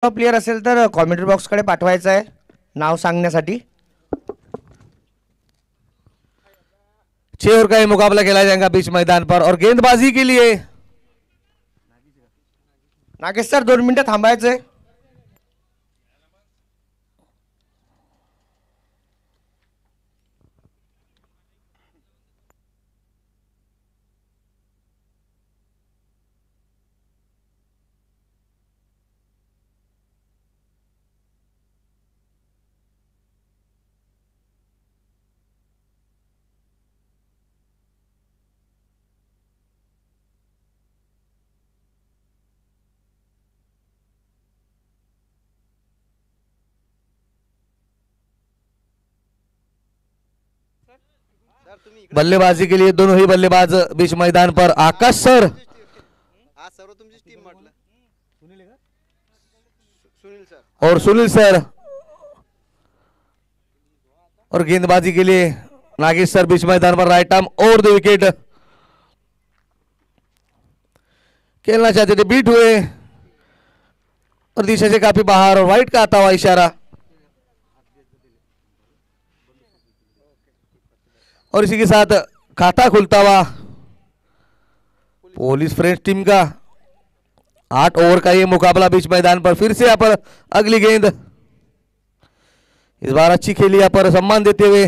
Player असेल तर comment box कडे पाठवायचं आहे नाव सांगण्यासाठी। 6 ओवर का ये मुकाबला खेला जाएगा बीच मैदान पर और गेंदबाजी के लिए नागेश सर 2 मिनिटं थांबायचं। बल्लेबाजी के लिए दोनों ही बल्लेबाज बीच मैदान पर आकाश सर और सुनील सर और गेंदबाजी के लिए नागेश सर बीच मैदान पर राइट आर्म और 2 विकेट खेलना चाहते थे, बीट हुए और दिशा से काफी बाहर और वाइट का आता हुआ इशारा और इसी के साथ खाता खुलता हुआ पुलिस फ्रेंड्स टीम का 8 ओवर का ये मुकाबला बीच मैदान पर। फिर से यहाँ पर अगली गेंद, इस बार अच्छी खेली यहाँ पर सम्मान देते हुए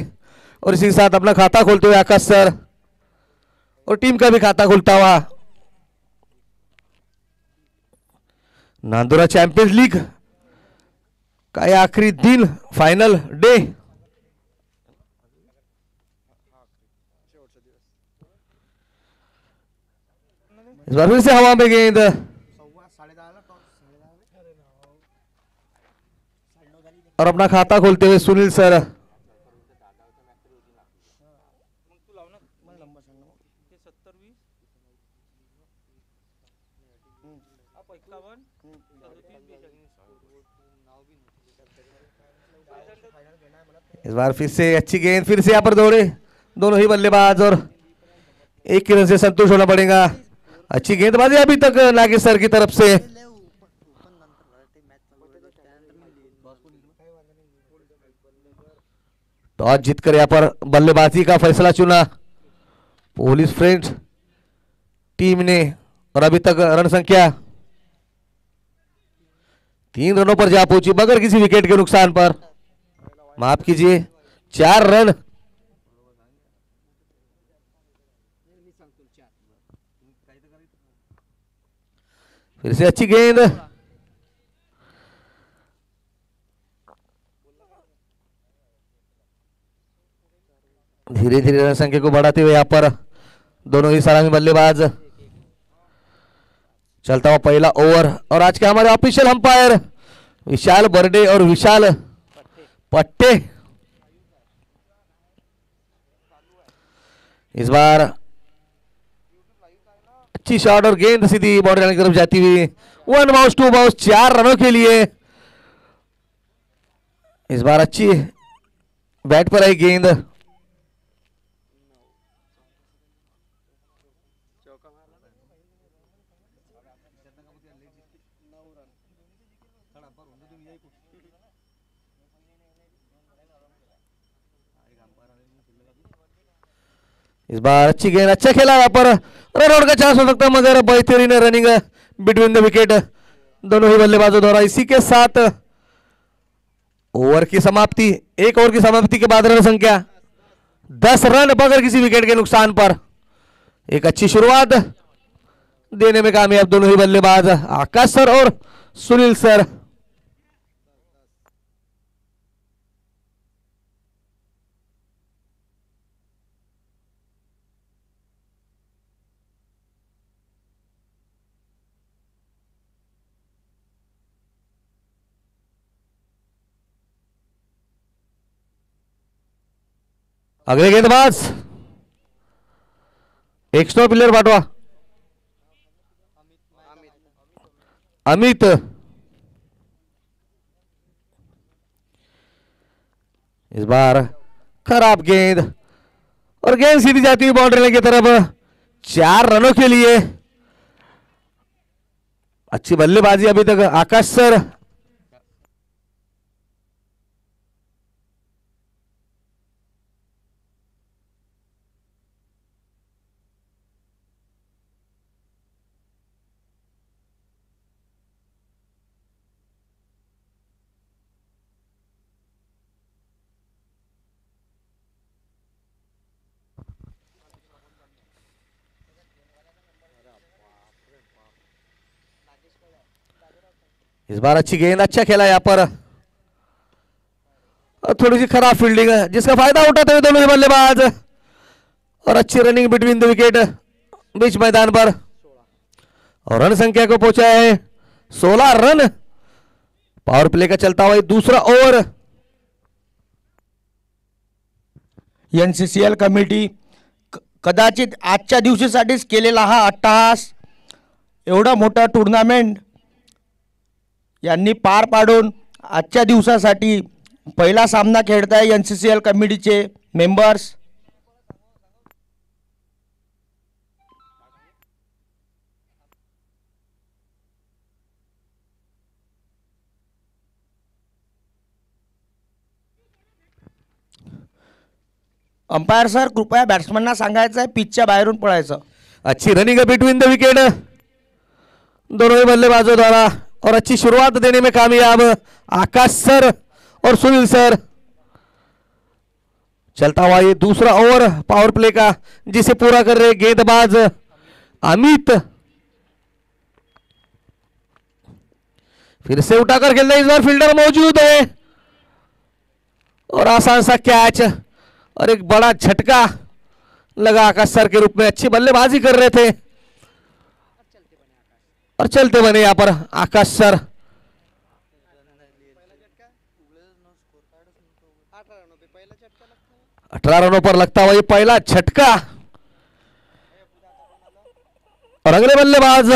और इसी के साथ अपना खाता खोलते हुए आकाश सर और टीम का भी खाता खुलता हुआ। नांदोरा चैंपियंस लीग का ये आखिरी दिन, फाइनल डे। इस बार फिर से हवा में गेंद और अपना खाता खोलते हुए सुनील सर इस बार फिर से अच्छी गेंद, फिर से यहाँ पर दौड़े दोनों ही बल्लेबाज और 1 रन से संतुष्ट होना पड़ेगा। अच्छी गेंदबाजी अभी तक नागेश सर की तरफ से। टॉस जीतकर यहाँ पर बल्लेबाजी का फैसला चुना पुलिस फ्रेंड्स टीम ने और अभी तक रन संख्या 3 रनों पर जा पहुंची बगैर किसी विकेट के नुकसान पर। माफ कीजिए 4 रन। फिर से अच्छी गेंद, धीरे धीरे रन संख्या को बढ़ाते हुए यहाँ पर दोनों ही सलामी बल्लेबाज। चलता हुआ पहला ओवर और आज के हमारे ऑफिशियल अंपायर विशाल बर्डे और विशाल पट्टे। इस बार अच्छी शॉट और गेंद सीधी बाउंड्री लाइन की तरफ जाती हुई 1 बाउंस 2 बाउंस 4 रनों के लिए। इस बार अच्छी बैट पर आई गेंद, इस बार अच्छी गेंद, अच्छा खेला यहाँ पर रन आउट का चांस हो सकता है मगर बेहतरीन रनिंग बिटवीन द विकेट दोनों ही बल्लेबाजों द्वारा। इसी के साथ ओवर की समाप्ति, 1 ओवर की समाप्ति के बाद रन संख्या 10 रन बगैर किसी विकेट के नुकसान पर। एक अच्छी शुरुआत देने में कामयाब दोनों ही बल्लेबाज आकाश सर और सुनील सर। अगले गेंदबाज एक्स्ट्रा प्लेयर पाठवा अमित। इस बार खराब गेंद और गेंद सीधी जाती हुई बाउंड्री लाइन की तरफ 4 रनों के लिए। अच्छी बल्लेबाजी अभी तक आकाश सर इस बार अच्छी गेंद, अच्छा खेला यहाँ पर, और थोड़ी सी खराब फील्डिंग है जिसका फायदा उठाते हुए दोनों ही बल्लेबाज, और अच्छी रनिंग बिटवीन द विकेट बीच मैदान पर, और रन संख्या को पहुंचा है 16 रन। पावर प्ले का चलता हुआ दूसरा ओव्हर। NCCL कमिटी कदाचित आजच्या दिवशीसाठीच केलेला हा अट्टहास, एवढा मोठा टुर्नामेंट यांनी पार पाडून आजच्या दिवसासाठी पहिला सामना खेळताय NCCL कमिटीचे मेंबर्स। अंपायर सर कृपया बॅट्समनना सांगायचं आहे पिचच्या बाहेरून पळायचं। अच्छी रनिंग है बिटवीन द विकेट दोनों ही बल्लेबाजों द्वारा, और अच्छी शुरुआत देने में कामयाब आकाश सर और सुनील सर। चलता हुआ ये दूसरा ओवर पावर प्ले का, जिसे पूरा कर रहे गेंदबाज अमित। फिर से उठाकर खेलते, इस बार फील्डर मौजूद है, और आसान सा कैच और एक बड़ा झटका लगा आकाश सर के रूप में। अच्छी बल्लेबाजी कर रहे थे और चलते बने यहां पर आकाश सर। 18 रनों पर लगता हुआ ये पहला झटका, और अगले बल्लेबाज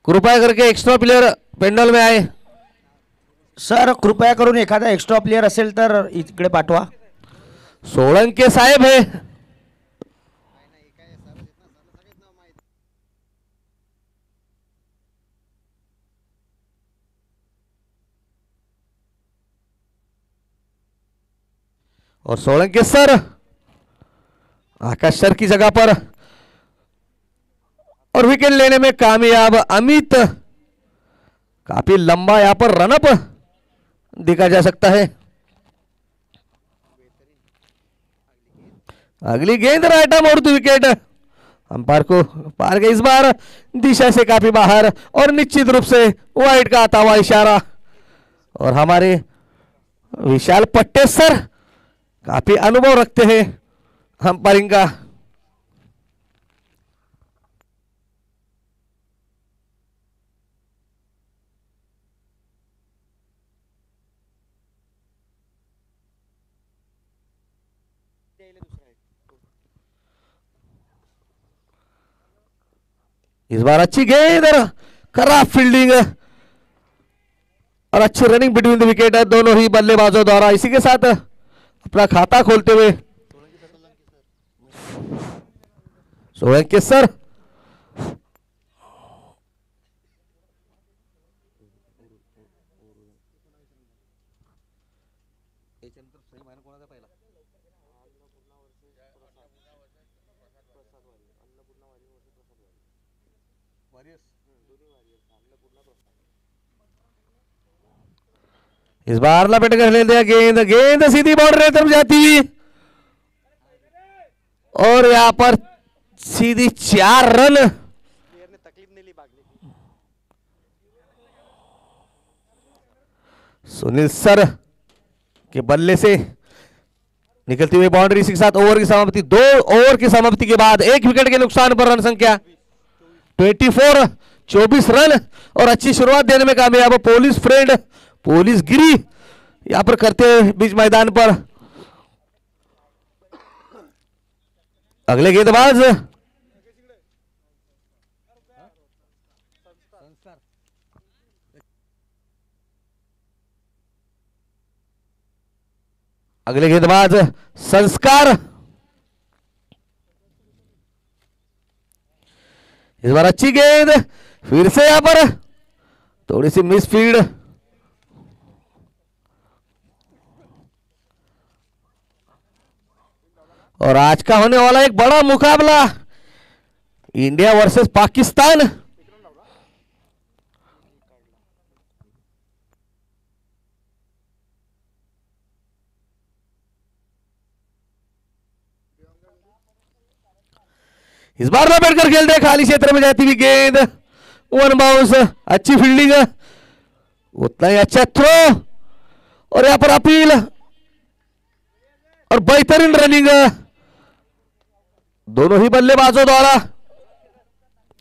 कृपया करके एक्स्ट्रा प्लेयर पेंडल में आए। सर कृपया करून एखादा एक्स्ट्रा प्लेयर असेल तर इकडे पाठवा। सोळंके साहेब है, और सोलंके सर आकाश सर की जगह पर, और विकेट लेने में कामयाब अमित। काफी लंबा यहां पर रनअप देखा जा सकता है। अगली गेंद राइट आर्म और विकेट, अंपायर को पार गई इस बार दिशा से काफी बाहर, और निश्चित रूप से वाइड का आता हुआ इशारा। और हमारे विशाल पट्टे सर काफी अनुभव रखते हैं अंपायरिंग का। इस बार अच्छी गेंद और खराब फील्डिंग और अच्छी रनिंग बिटवीन द विकेट है दोनों ही बल्लेबाजों द्वारा। इसी के साथ अपना खाता खोलते हुए सोलंके सर इस बार लपेट कर ले दिया गेंद, गेंद सीधी बाउंड्री की तरफ जाती हुई, और यहां पर सीधी 4 रन। सुनील सर के बल्ले से निकलती हुई बाउंड्री के साथ ओवर की समाप्ति। 2 ओवर की समाप्ति के बाद 1 विकेट के नुकसान पर रन संख्या 24 रन, और अच्छी शुरुआत देने में कामयाब पुलिस फ्रेंड पुलिस गिरी यहां पर करते हुए बीच मैदान पर। अगले गेंदबाज संस्कार। इस बार अच्छी गेंद, फिर से यहां पर थोड़ी सी मिस फील्ड, और आज का होने वाला एक बड़ा मुकाबला इंडिया वर्सेस पाकिस्तान। इस बार लपेट कर खेलते खाली क्षेत्र में जाती हुई गेंद, वन बाउंस, अच्छी फील्डिंग, उतना ही अच्छा थ्रो, और यहां पर अपील और बेहतरीन रनिंग दोनों ही बल्लेबाजों द्वारा।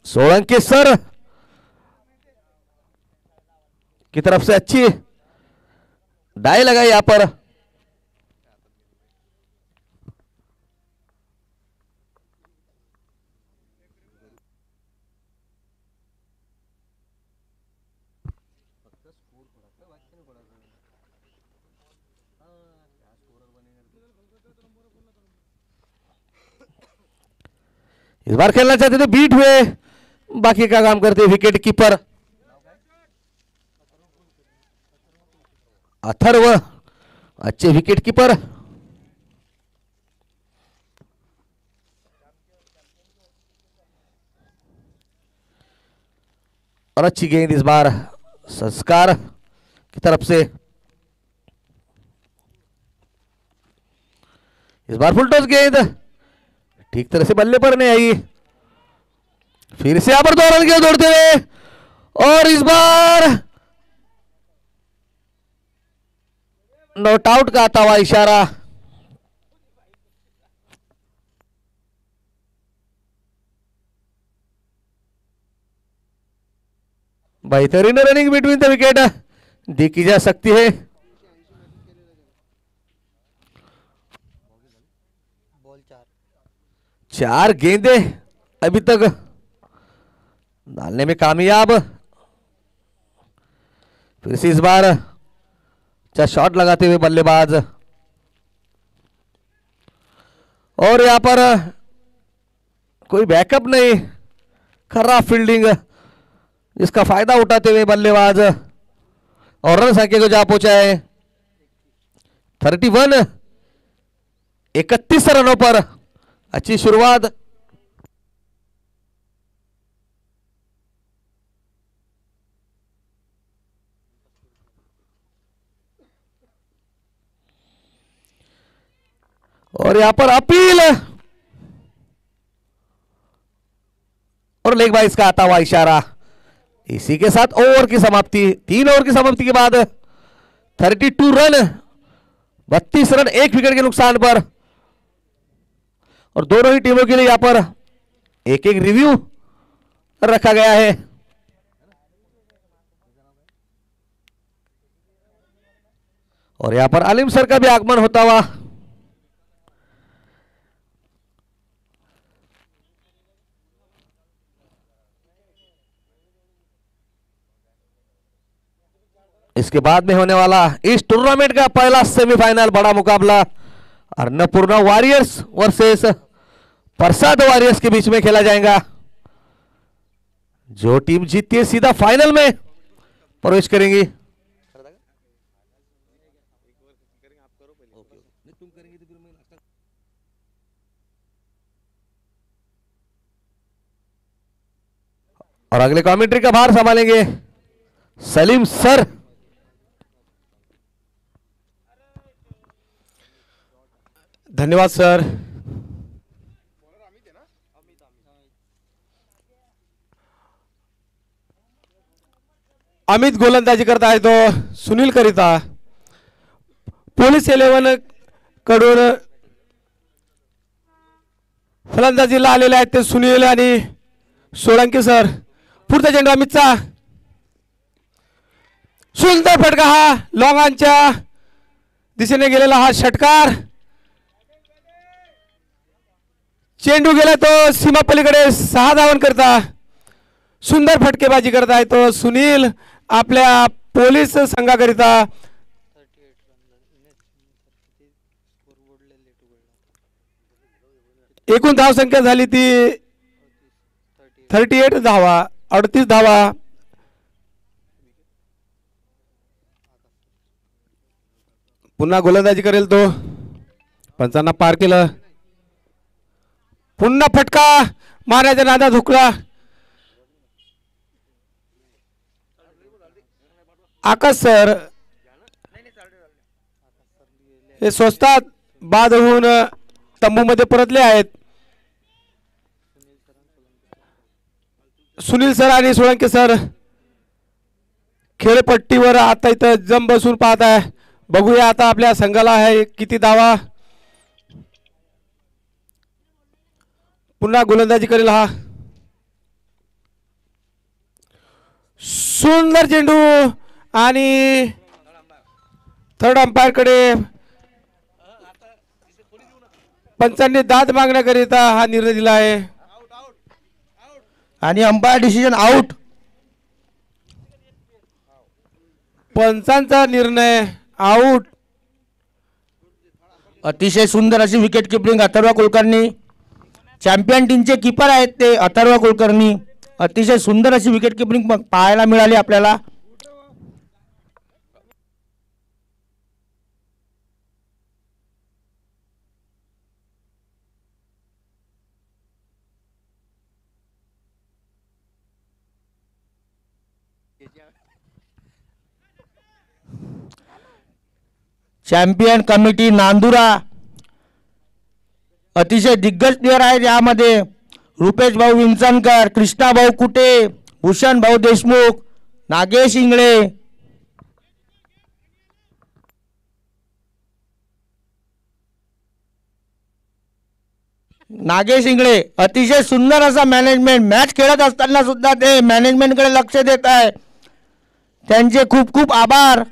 सोलंकी सर की तरफ से अच्छी डाई लगाई यहां पर। इस बार खेलना चाहते थे बीट हुए, बाकी का काम करते विकेट कीपर अथर्व, अच्छे विकेट कीपर। और अच्छी गेंद इस बार संस्कार की तरफ से। इस बार फुल टॉस गेंद ठीक तरह से बल्ले पर नहीं आई। फिर से यहां पर 2 रन के दौड़ते हुए, और इस बार नॉट आउट का आता हुआ इशारा। बेहतरीन रनिंग बिटवीन द विकेट देखी जा सकती है। चार गेंदे अभी तक डालने में कामयाब। फिर से इस बार अच्छा शॉट लगाते हुए बल्लेबाज, और यहां पर कोई बैकअप नहीं, खराब फील्डिंग जिसका फायदा उठाते हुए बल्लेबाज, और रन संख्या को जा पहुंचा है 31, 31 रनों पर अच्छी शुरुआत। और यहां पर अपील और लेग बाइस का आता हुआ इशारा। इसी के साथ ओवर की समाप्ति, 3 ओवर की समाप्ति के बाद 32 रन, 32 रन 1 विकेट के नुकसान पर। और दोनों ही टीमों के लिए यहां पर एक एक रिव्यू रखा गया है। और यहां पर आलिम सर का भी आगमन होता हुआ। इसके बाद में होने वाला इस टूर्नामेंट का पहला सेमीफाइनल बड़ा मुकाबला अन्नपूर्णा वॉरियर्स वर्सेस प्रसाद वॉरियर्स के बीच में खेला जाएगा। जो टीम जीतती है सीधा फाइनल में प्रवेश करेंगी। और अगले कमेंट्री का भार संभालेंगे सलीम सर। धन्यवाद सर। अमित गोलंदाजी करता है तो सुनील करिता, पोलीस 11 कडून फलंदाजीला आलेले आहेत ते सुनील आणि सोळंकी सर। पुढचा चेंडू अमितचा, सुंदर फटका, हा लॉंगांच्या दिशेने गेलेला हा षटकार। चेंडू गेला तो सीमा पलीकडे 6 धावन करता सुंदर फटकेबाजी करता है तो सुनील आपल्या पोलीस संघाकरिता। एकूण धाव संख्या झाली ती 38 धावा, 38 धावा। पुन्हा गोलंदाजी करेल तो, पंचांना पार केलं। पुन्हा फटका मारण्याच्या नादात हुकला। आकाश सर हे स्वस्तात बाद होऊन तंबूमध्ये परतले आहेत। सुनील सर आणि सोळंके सर खेळपट्टीवर आता इथं जम बसून पाहत आहे. बघूया आता आपल्या संघाला आहे किती धावा. पुन्हा गोलंदाजी करेल हा. सुंदर चेंडू आणि थर्ड अंपायर कडे पंचांनी दाद मागण्याकरिता हा निर्णय दिला आहे आणि अंपायर डिसिजन आउट. पंचांचा निर्णय आउट. अतिशय सुंदर अशी wicket keeping Atharva Kulkarni. Champion टीमचे कीपर आहेत ते अथर्व कुलकर्णी. अतिशय सुंदर अशी विकेट किपिंग पाहायला मिळाली आपल्याला. चॅम्पियन कमिटी नांदुरा अतिशय दिग्गज प्लेयर आहेत यामध्ये. रुपेश भाऊ विंचनकर, कृष्णा भाऊ कुटे, भूषण भाऊ देशमुख, नागेश इंगळे. नागेश इंगळे अतिशय सुंदर असा मॅनेजमेंट. मॅच खेळत असताना सुद्धा ते मॅनेजमेंटकडे लक्ष देत आहे. त्यांचे खूप खूप आभार.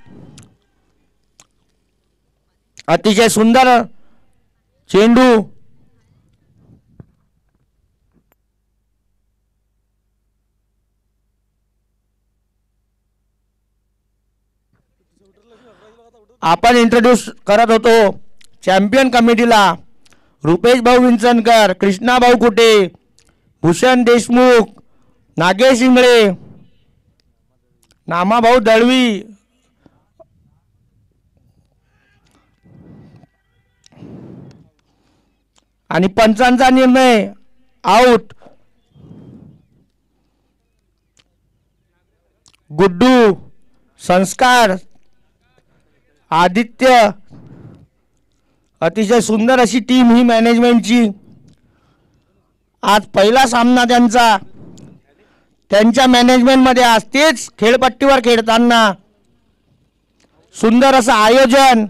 अतिशय सुंदर चेंडू. आपण इंट्रोड्यूस करत होतो चॅम्पियन कमिटीला. रुपेश भाऊ विंचनकर, कृष्णा भाऊ कुटे, भूषण देशमुख, नागेश इंगळे, नामा भाऊ दळवी, आणि पंचांचा निर्णय आउट. गुड्डू, संस्कार, आदित्य. अतिशय सुंदर अशी टीम ही मॅनेजमेंटची. आज पहिला सामना त्यांचा त्यांच्या मॅनेजमेंटमध्ये. आज तेच खेळपट्टीवर खेळताना सुंदर असं आयोजन.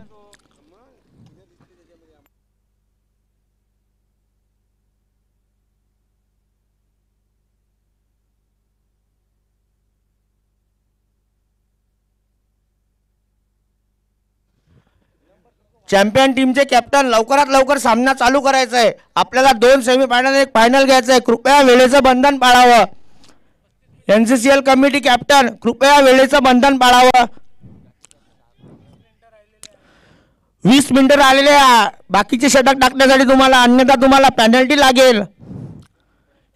चॅम्पियन टीमचे कॅप्टन लवकरात लवकर सामना चालू करायचा आहे. आपल्याला 2 सेमीफायनल 1 फायनल घ्यायचं आहे. कृपया वेळेचं बंधन पाळावं. NCCL कमिटी कॅप्टन कृपया वेळेचं बंधन पाळावं. 20 मिनिटं राहिलेले बाकीचे षटक टाकण्यासाठी तुम्हाला, अन्यथा तुम्हाला पेनल्टी लागेल.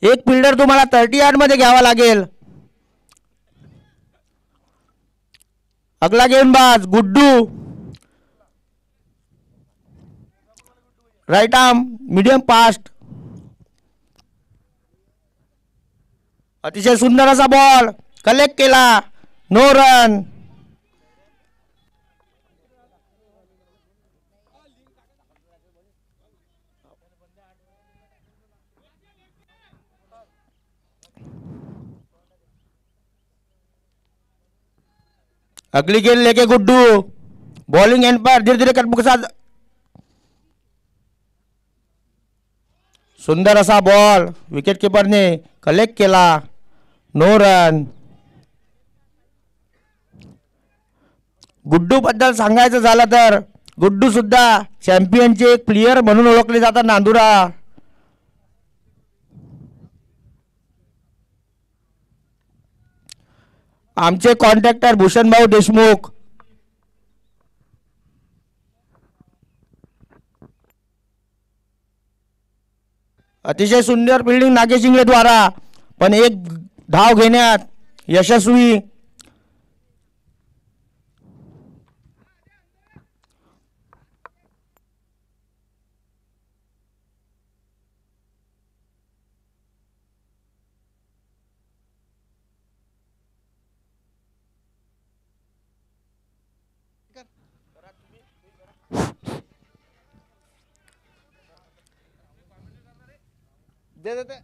एक फिल्डर तुम्हाला 30 यार्डमध्ये घ्यावा लागेल. अगला गेंदबाज Guddu. Right arm medium fast. अतिशय सुंदर असा बॉल कलेक्ट केला. No run. अगली गेंद लेके गुड्डू. बॉलिंग एंड पर धीरे धीरे कदमों के साथ. सुंदर असा बॉल विकेट कीपरने कलेक्ट केला. No run. गुड्डू बद्दल सांगायचं झालं तर गुड्डू सुद्धा चॅम्पियनचे एक प्लेयर म्हणून ओळखले जातात नांदुरा. आमचे कॉन्ट्रॅक्टर भूषण भाऊ देशमुख. अतिशय सुंदर फिल्डिंग नागेश इंगळे द्वारा, पण एक धाव घेण्यात यशस्वी. दे दे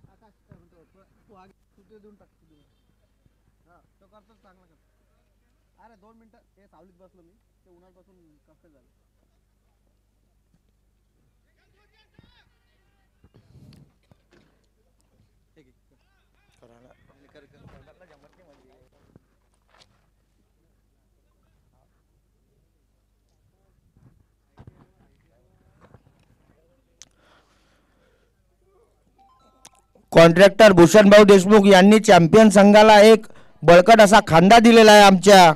कॉन्ट्रॅक्टर भूषणभाऊ देशमुख यांनी चॅम्पियन संघाला एक बळकट असा खांदा दिलेला आहे आमच्या.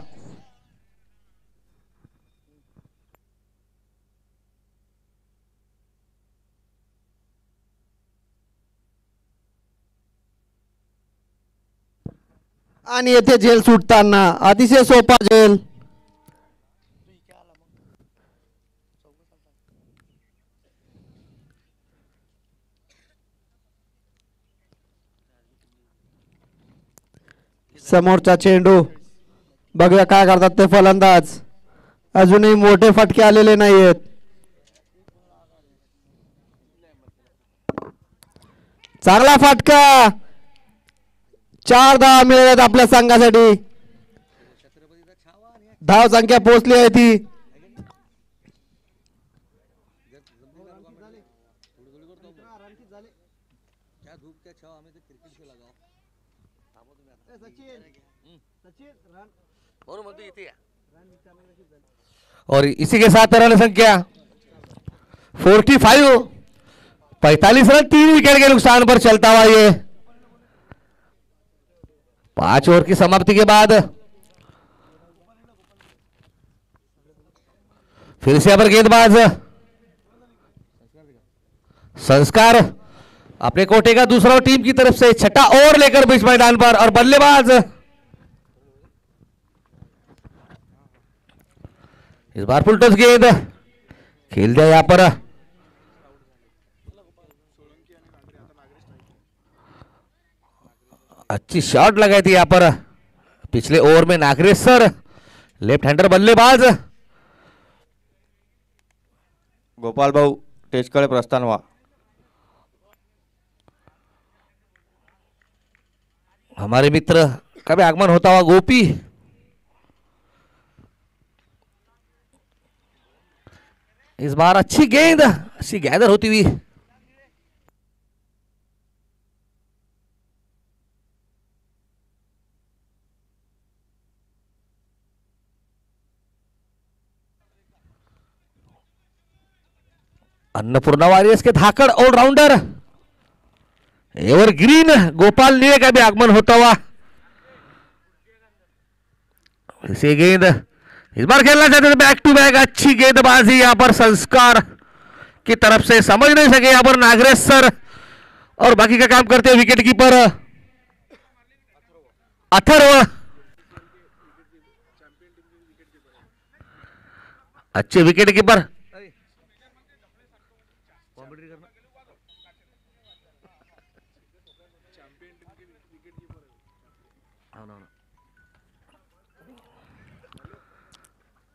आणि येथे झेल सुटताना अतिशय सोपा झेल. समोरचा चेंडू बघूया काय करतात ते फलंदाज. अजूनही मोठे फटके आलेले नाहीयेत. चांगला फटका. 4 धावा मिळाल्यात आपल्या संघासाठी. धाव संख्या पोहोचली आहे ती. और इसी के साथ रन संख्या 45, 45 रन 3 विकेट के नुकसान पर चलता हुआ ये 5 ओवर की समाप्ति के बाद फिर से अपर गेंदबाज संस्कार अपने कोटे का दूसरा टीम की तरफ से छठा ओवर लेकर बीच मैदान पर और बल्लेबाज इस बार फुलटॉस गेंद खेल दिया यहां पर. अच्छी शॉट लगाई थी यहां पर पिछले ओवर में नागरेश सर. लेफ्ट हैंडर बल्लेबाज गोपाल भाऊ टेचकडे प्रस्थान व्हा. हमारे मित्र का भी आगमन होता हुआ गोपी. इस बार अच्छी गेंद, अच्छी गैदर होती हुई अन्नपूर्णा वॉरियर्स के धाकड़ ऑलराउंडर एवरग्रीन गोपाल नीले का भी आगमन होता हुआ. इसे गेंद इस बार खेलना चाहते थे बैक टू बैक. अच्छी गेंदबाजी यहां पर संस्कार की तरफ से. समझ नहीं सके यहां पर नागरेश सर और बाकी का काम करते हैं विकेट कीपर अथर्व. अच्छे विकेट कीपर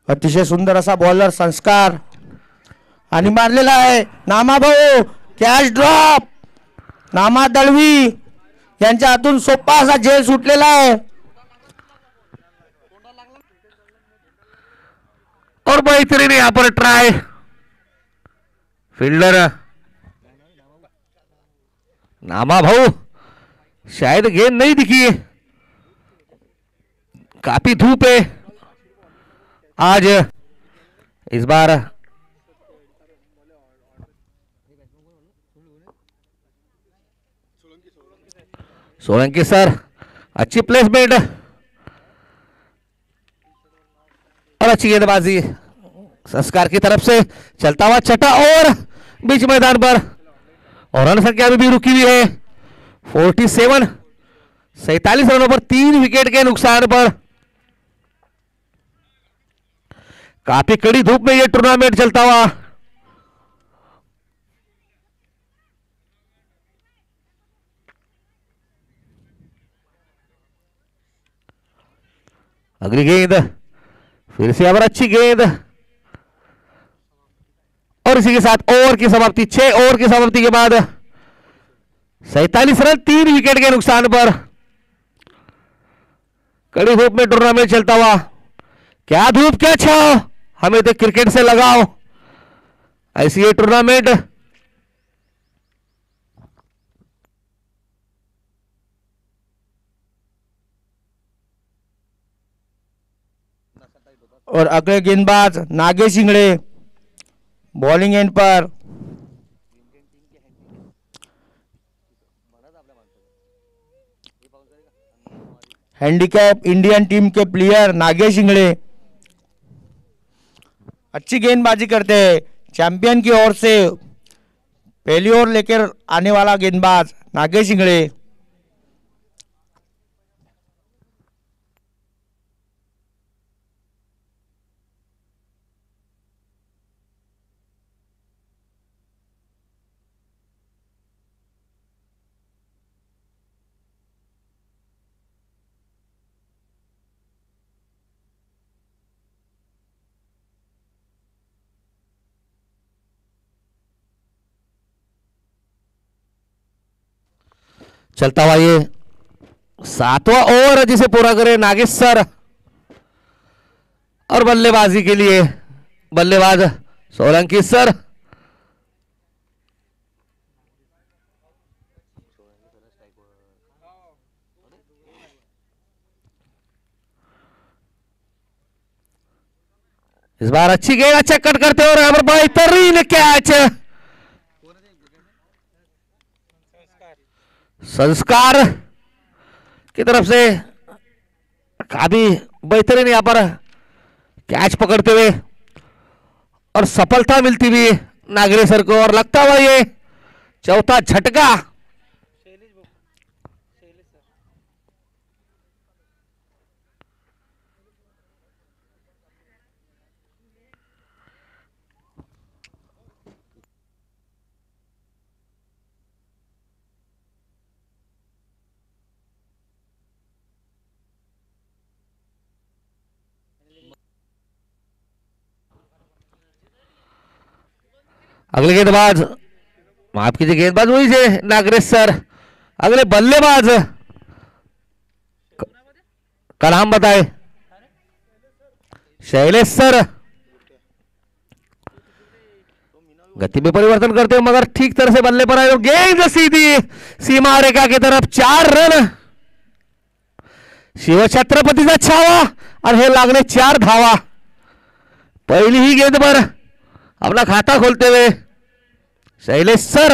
अतिशय सुंदर असा बॉलर संस्कार आणि मारलेला आहे नामा भाऊ. Catch drop. नामा दळवी यांच्या हातून सोपा असा झेल सुटलेला आहे. और बेहतरीन यहां पर ट्राई फील्डर नामा भाऊ. शायद गेंद नहीं दिखी. काफी धूप है आज. इस बार सोलंकी सर अच्छी प्लेसमेंट और अच्छी गेंदबाजी संस्कार की तरफ से. चलता हुआ छठा ओवर बीच मैदान पर और रन संख्या भी रुकी हुई है 47. 47 रनों पर 3 विकेट के नुकसान पर. काफी कड़ी धूप में यह टूर्नामेंट चलता हुआ. अगली गेंद फिर से अबर अच्छी गेंद और इसी के साथ ओवर की समाप्ति. 6 ओवर की समाप्ति के बाद 47 रन 3 विकेट के नुकसान पर कड़ी धूप में टूर्नामेंट चलता हुआ, क्या धूप क्या छाओ, हमें तो क्रिकेट से लगाओ, ऐसी ये टूर्नामेंट। और अगले गेंदबाज नागेश इंगड़े बॉलिंग एंड पर। हैंडीकैप इंडियन टीम के प्लेयर नागेश इंगड़े अच्छी गेंदबाजी करते हैं। चैंपियन की ओर से पहली ओर लेकर आने वाला गेंदबाज नागेश इंगड़े। चलता हुआ ये 7वां ओवर जिसे पूरा करे नागेश सर, और बल्लेबाजी के लिए बल्लेबाज सोलंकी सर। इस बार अच्छी गेंद, अच्छा कट करते हो, यहाँ पर बेहतरीन कैच। संस्कार की तरफ से काफी बेहतरीन यहाँ पर कैच पकड़ते हुए और सफलता मिलती हुई नागरे सर को, और लगता हुआ ये चौथा झटका। अगले गेंदबाज, माफ कीजिए, गेंदबाज वही से नागरेश सर। अगले बल्लेबाज का नाम बताए, शैलेश सर। गति में परिवर्तन करते हुए मगर ठीक तरह से बल्ले पर आए, गेंद सीधी सीमा रेखा की तरफ, 4 रन। शिव छत्रपतीचा छावा और हे लागले 4 धावा। पहली ही गेंद पर अपना खाता खोलते हुए शैलेश सर।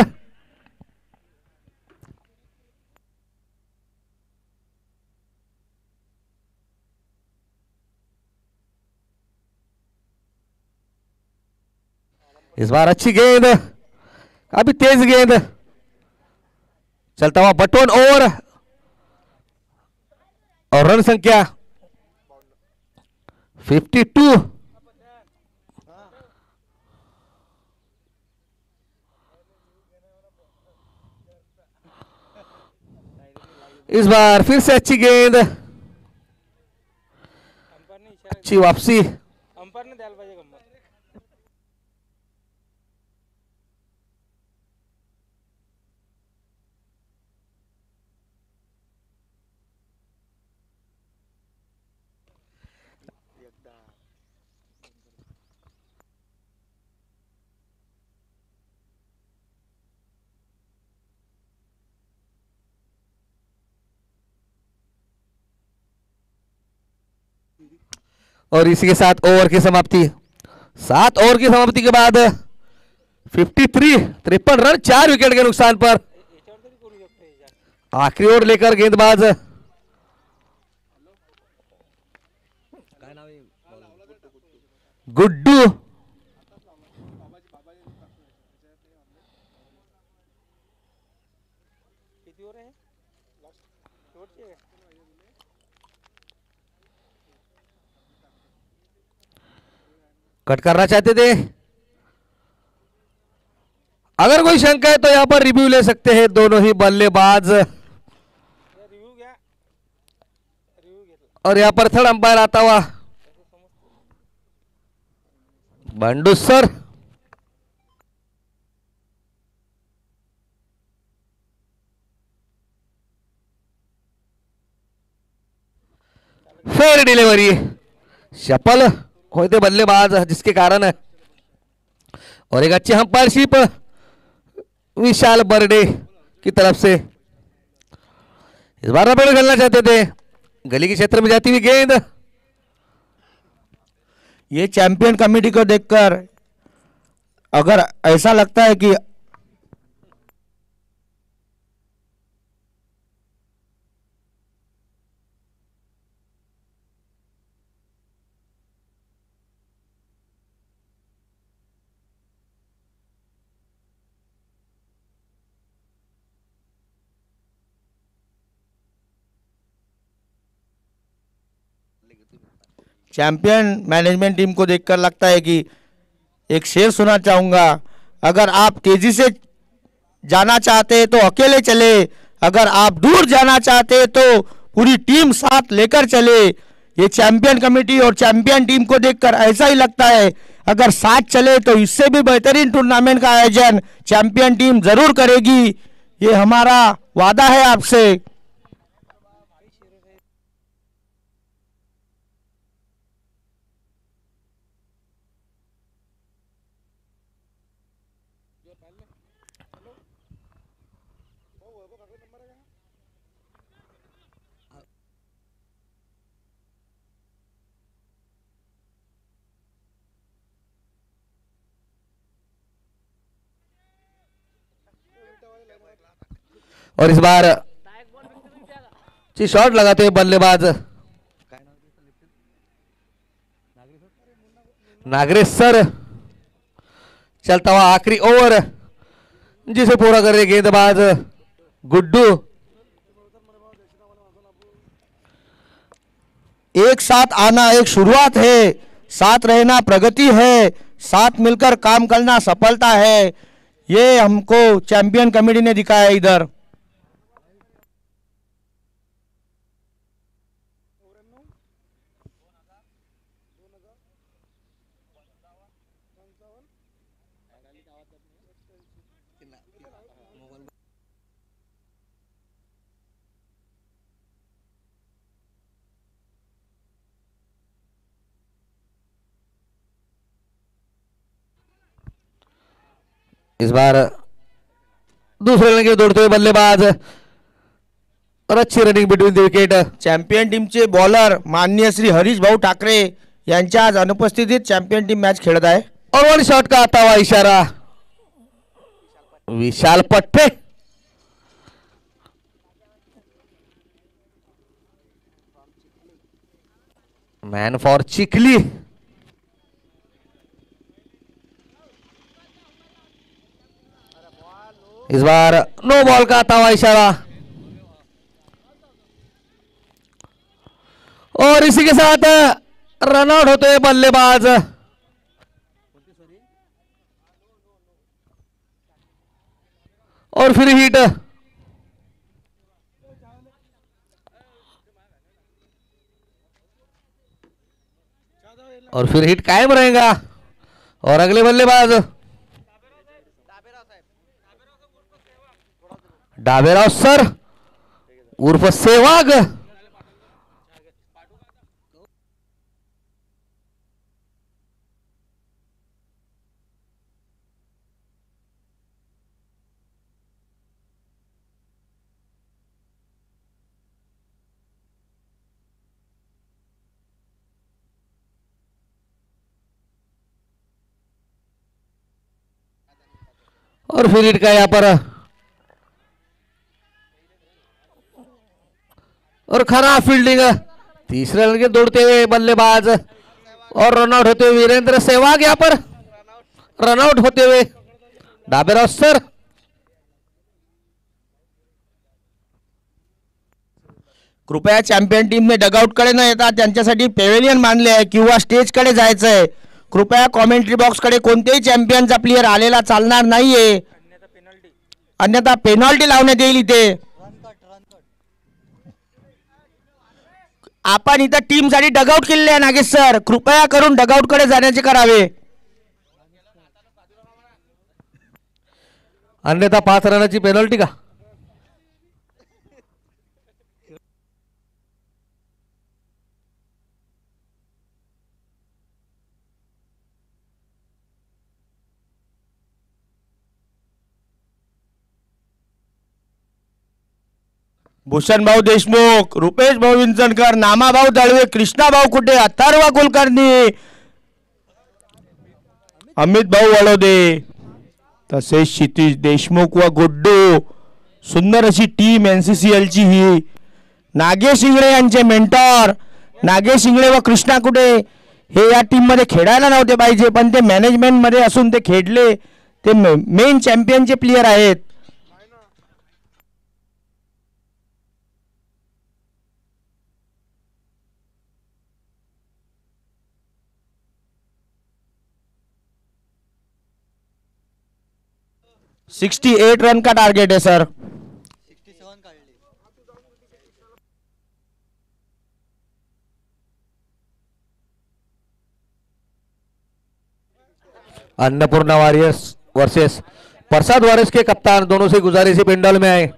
इस बार अच्छी गेंद, काफी तेज गेंद। चलता हुआ बटन ओवर और रन संख्या 52। इस बार फिर से अच्छी गेंद, अच्छी वापसी। और इसी के साथ ओवर की समाप्ति। 7 ओवर की समाप्ति के बाद 53 रन 4 विकेट के नुकसान पर आखिरी ओवर लेकर गेंदबाज गुड्डू कट करना चाहते थे। अगर कोई शंका है तो यहां पर रिव्यू ले सकते हैं दोनों ही बल्लेबाज। और यहां पर थर्ड अंपायर आता हुआ बंडू सर। फेर डिलीवरी, सफल होते बल्लेबाज, जिसके कारण और एक अच्छी अंपायरशिप विशाल बर्डे की तरफ से। इस बार रबड़ खेलना चाहते थे, गली के क्षेत्र में जाती हुई गेंद। ये चैंपियन कमेटी को देखकर अगर ऐसा लगता है कि चैंपियन मैनेजमेंट टीम को देखकर लगता है कि एक शेर सुना चाहूंगा, अगर आप तेजी से जाना चाहते तो अकेले चले, अगर आप दूर जाना चाहते तो पूरी टीम साथ लेकर चले। ये चैंपियन कमेटी और चैंपियन टीम को देखकर ऐसा ही लगता है, अगर साथ चले तो इससे भी बेहतरीन टूर्नामेंट का आयोजन चैंपियन टीम जरूर करेगी। ये हमारा वादा है आपसे। और इस बार शॉट लगाते हुए बल्लेबाज नागरेश सर, चलता हुआ आखिरी ओवर जिसे पूरा कर रहे गेंदबाज गुड्डू। एक साथ आना एक शुरुआत है, साथ रहना प्रगति है, साथ मिलकर काम करना सफलता है। ये हमको चैंपियन कमेटी ने दिखाया इधर। इस बार दूसरे रन के दौड़ते हुए बल्लेबाज और अच्छी running between the wicket. Champion टीमचे बॉलर माननीय श्री हरीश भाऊ ठाकरे यांच्या आज अनुपस्थितीत चॅम्पियन टीम मॅच खेळत आहे। और वन शॉट का आता हुआ इशारा विशाल पट्टे। Man for Chikhli. इस बार नो बॉल का आता हुआ इशारा और इसी के साथ रनआउट होते हुए बल्लेबाज और फिर हिट और फिर हिट कायम रहेगा और अगले बल्लेबाज डाबेराव सर उर्फ सेवाग। और फिर हिट का यहां पर और खराब फील्डिंग। तीसरे रन के दौड़ते हुए बल्लेबाज और रनआउट होते हुए वीरेंद्र सहवाग यहां पर रनआउट होते हुए डाबेराव सर। कृपया चॅम्पियन टीमने डगआउट कडे न येता त्यांच्यासाठी पेव्हिलियन बांधले आहे किंवा स्टेज कडे जायचं आहे। कृपया कॉमेंट्री बॉक्स कडे कोणतेही चॅम्पियनचा प्लेयर आलेला चालणार नाहीये, अन्यथा पेनॉल्टी लावण्यात येईल इथे। आपण इथं टीम साठी डगआउट केलेले आहे नागेश सर, कृपया करून डगआउट कडे जाण्याचे करावे। अन्यथा 5 रनाची पेनल्टी का। भूषणभाऊ देशमुख, रुपेश भाऊ विंचणकर, नामाभाऊ दळवे, कृष्णाभाऊ कुटे, अथर्व कुलकर्णी, अमित भाऊ वळोदे, तसेच क्षितिज देशमुख व गुड्डू. सुंदर अशी टीम NCCL ची ही. नागेश इंगळे यांचे मेंटॉर नागेश इंगळे व कृष्णा कुटे हे या टीम मध्ये खेळायला नव्हते पाहिजे, पण ते मॅनेजमेंट मध्ये असून ते खेळले. ते मेन चॅम्पियनचे प्लेयर आहेत. ₹68 रन का टार्गेट है सर. अन्नपूर्णा वॉरियर्स वर्सेस प्रसाद वॉरियर्स के कप्तान दोनों से गुजारिश है पेंडल में आए.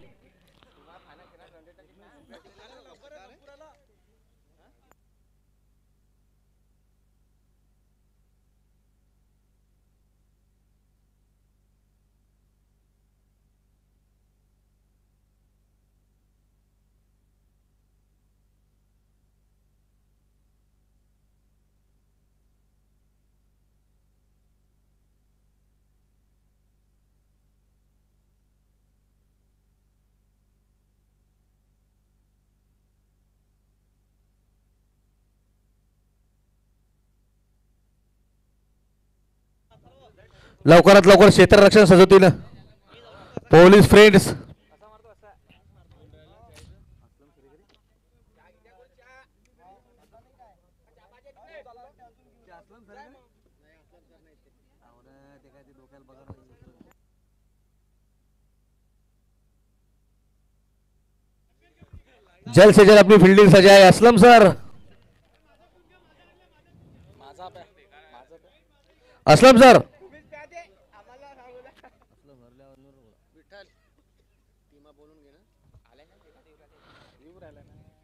लवकरात लवकर क्षेत्ररक्षण सजवतील पोलीस फ्रेंड्स. जल्द से जल्द अपनी फील्डिंग सजाए असलम सर. असलम सर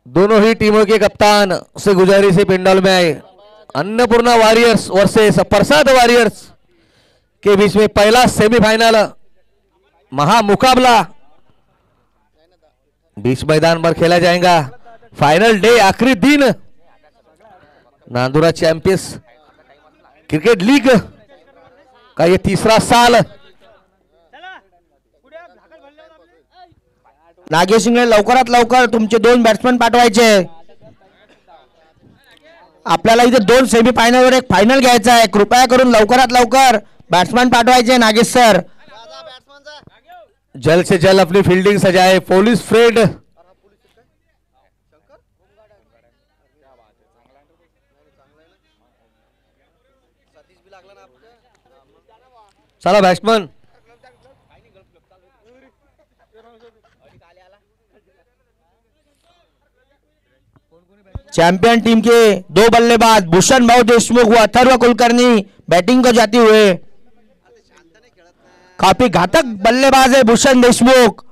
दोनों ही टीमों के कप्तान से गुजारिश है पेंडल में आए. अन्नपूर्णा वॉरियर्स वर्सेस प्रसाद वॉरियर्स के बीच में पहला सेमीफाइनल महामुकाबला बीच मैदान पर खेला जाएगा. फाइनल डे आखिरी दिन नांदुरा चैंपियंस क्रिकेट लीग का ये तीसरा साल. नागेश इंगळे लवकरात लवकर तुमचे 2 बॅट्समन पाठवायचे. आपल्याला इथे 2 सेमीफायनल वर एक फायनल घ्यायचा आहे. कृपया करून लवकरात लवकर बॅट्समन पाठवायचे नागेश सर. जल्द से जल्द अपनी फील्डिंग सजाए पुलिस फ्रेंड. चला बैट्समैन चैंपियन टीम के 2 बल्लेबाज भूषण भाऊ देशमुख व अथर्व कुलकर्णी बैटिंग को जाते हुए. काफी घातक बल्लेबाज है भूषण देशमुख.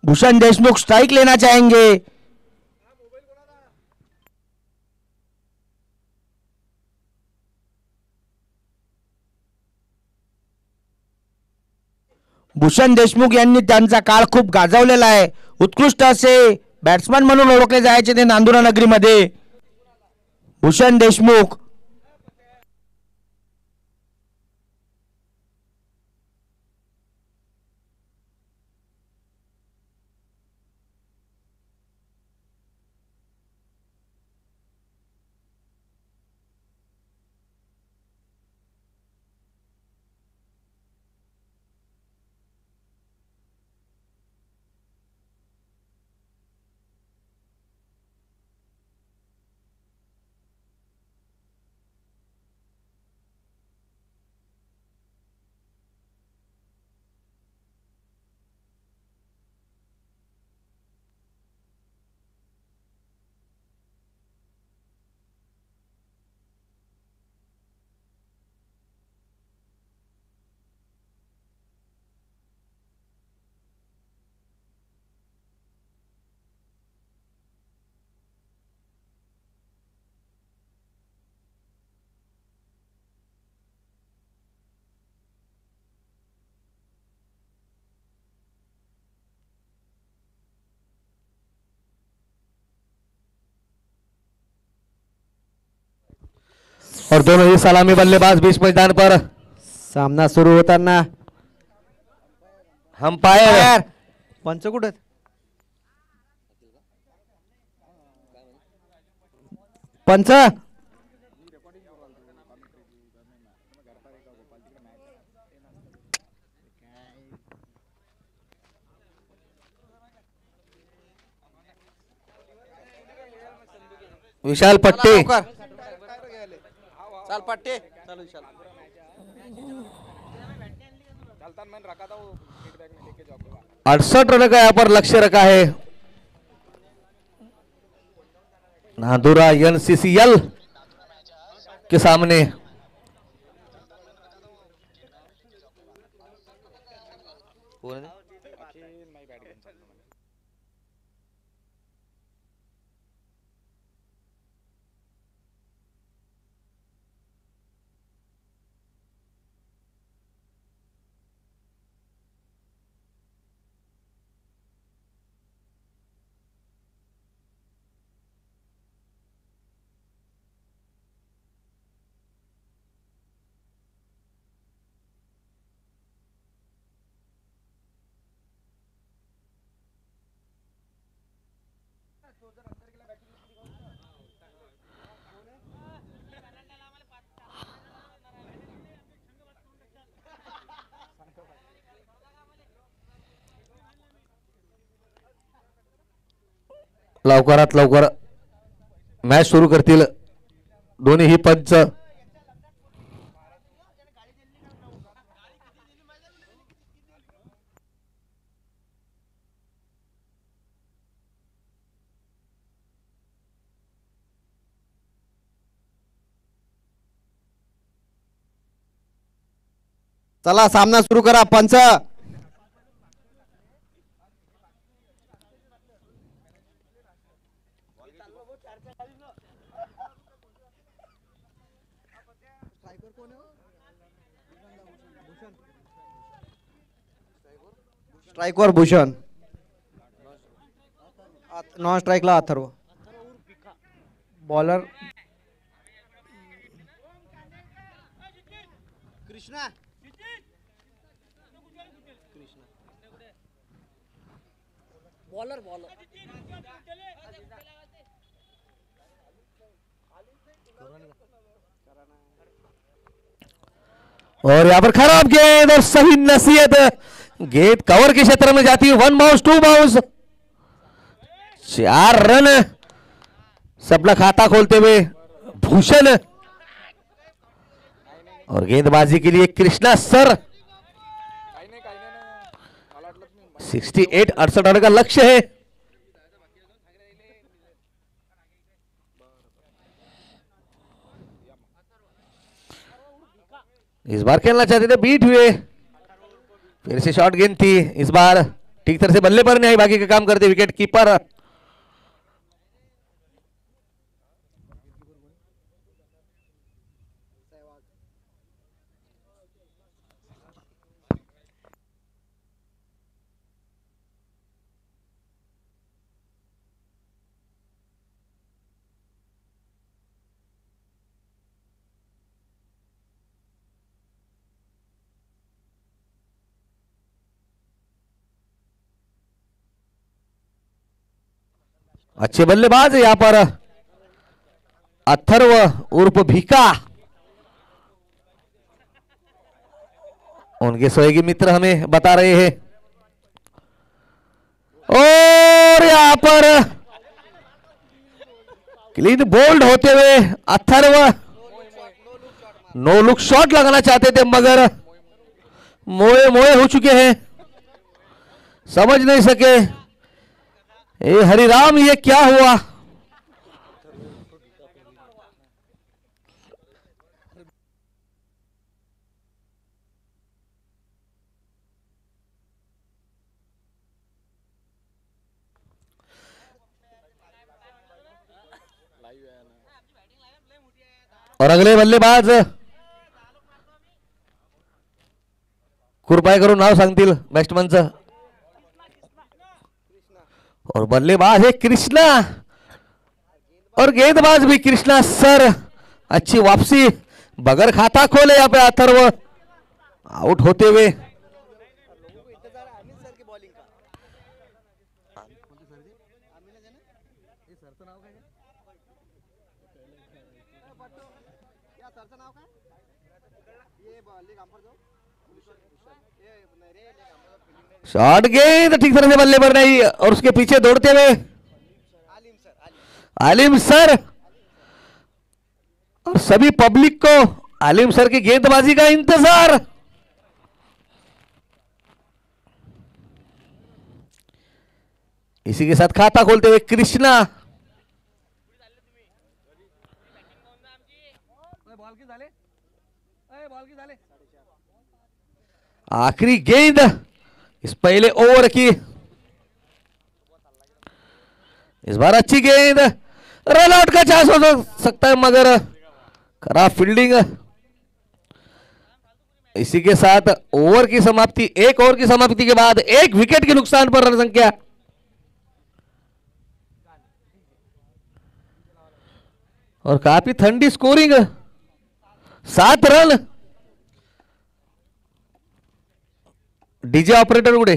भूषण देशमुख स्ट्राइक लेना चाहेंगे. भूषण देशमुख यांनी त्यांचा काळ खूप गाजवलेला आहे. उत्कृष्ट असे बॅट्समन म्हणून ओळखले जायचे ते नांदुरा नगरीमध्ये. भूषण देशमुख और दोनों ही सलामी बल्लेबाज बीच मैदान पर। सामना सुरू होताना अंपायर पंच कुठे पंच विशाल पट्टे चाल पट्टे 68 रन का यहाँ पर लक्ष्य रखा है नादुरा एनसीसीएल के सामने। लवकरात लवकर मॅच सुरू करतील दोन्ही पंच। चला सामना सुरू करा पंच। स्ट्राइकवर भूषण नॉन स्ट्राइकला अथर्व बॉलर कृष्णा और यहाँ पर खराब गेंद और सही नसीहत, गेंद कवर के क्षेत्र में जाती है। 1 बाउंस 2 बाउंस 4 रन से अपना खाता खोलते हुए भूषण और गेंदबाजी के लिए कृष्णा सर। 68 रन का लक्ष्य है। इस बार खेलना चाहते थे, बीट हुए, फिर से शॉर्ट गेंद थी। इस बार ठीक तरह से बल्ले पर नहीं आई, बाकी का काम करते विकेट कीपर। अच्छे बल्लेबाज है यहाँ पर अथर्व उर्फ भीका, उनके सहयोगी मित्र हमें बता रहे हैं। और यहाँ पर क्लीन बोल्ड होते हुए अथर्व नो लुक शॉट लगाना चाहते थे, मगर मोए मोए हो चुके हैं, समझ नहीं सके। ए हरिराम, ये क्या हुआ? और अगले बल्लेबाज कृपया करून नाव सांगतील बॅट्समनचं। और बल्लेबाज है कृष्णा और गेंदबाज भी कृष्णा सर। अच्छी वापसी, बगैर खाता खोले यहाँ पे अथर्व आउट होते हुए। शॉट गेंद ठीक तरह से बल्ले पर नहीं, और उसके पीछे दौड़ते हुए आलिम सर, और सभी पब्लिक को आलिम सर की गेंदबाजी का इंतजार। इसी के साथ खाता खोलते हुए कृष्णा, आखिरी गेंद इस पहले ओवर की। इस बार अच्छी गेंद, रन आउट का चांस हो सकता है मगर खराब फील्डिंग। इसी के साथ ओवर की समाप्ति, एक ओवर की समाप्ति के बाद एक विकेट के नुकसान पर रन संख्या। और काफी ठंडी स्कोरिंग, 7 रन। डीजे ऑपरेटर उड़े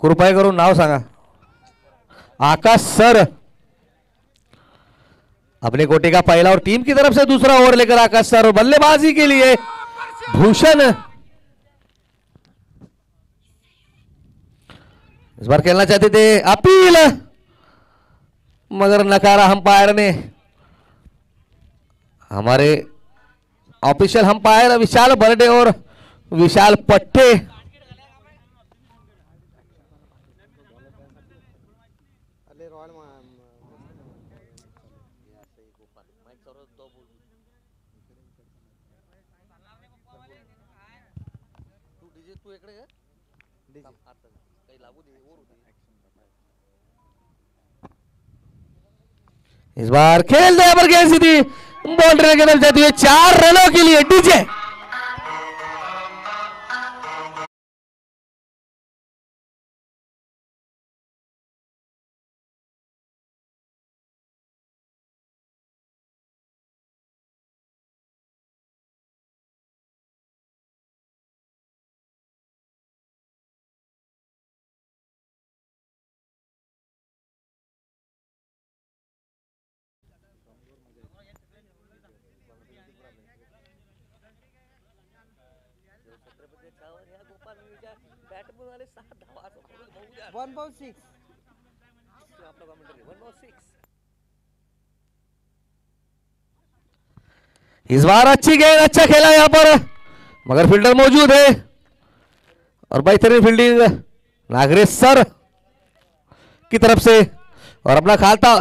कृपया करून नाव सांगा। आकाश सर अपने कोटे का पहला और टीम की तरफ से दूसरा ओवर लेकर आकाश सर, और बल्लेबाजी के लिए भूषण। इस बार खेलना चाहते थे, अपील मगर नकारा अंपायर ने। हमारे ऑफिशियल अंपायर विशाल बर्डे और विशाल पट्टे। इस बार खेल दे पर गेंद सीधी बाउंड्री की तरफ जाती है, 4 रनों के लिए डीजे। इस बार अच्छी गेंद, अच्छा खेला यहां पर मगर फील्डर मौजूद है, और बेहतरीन फील्डिंग नागरेश सर की तरफ से। और अपना खाता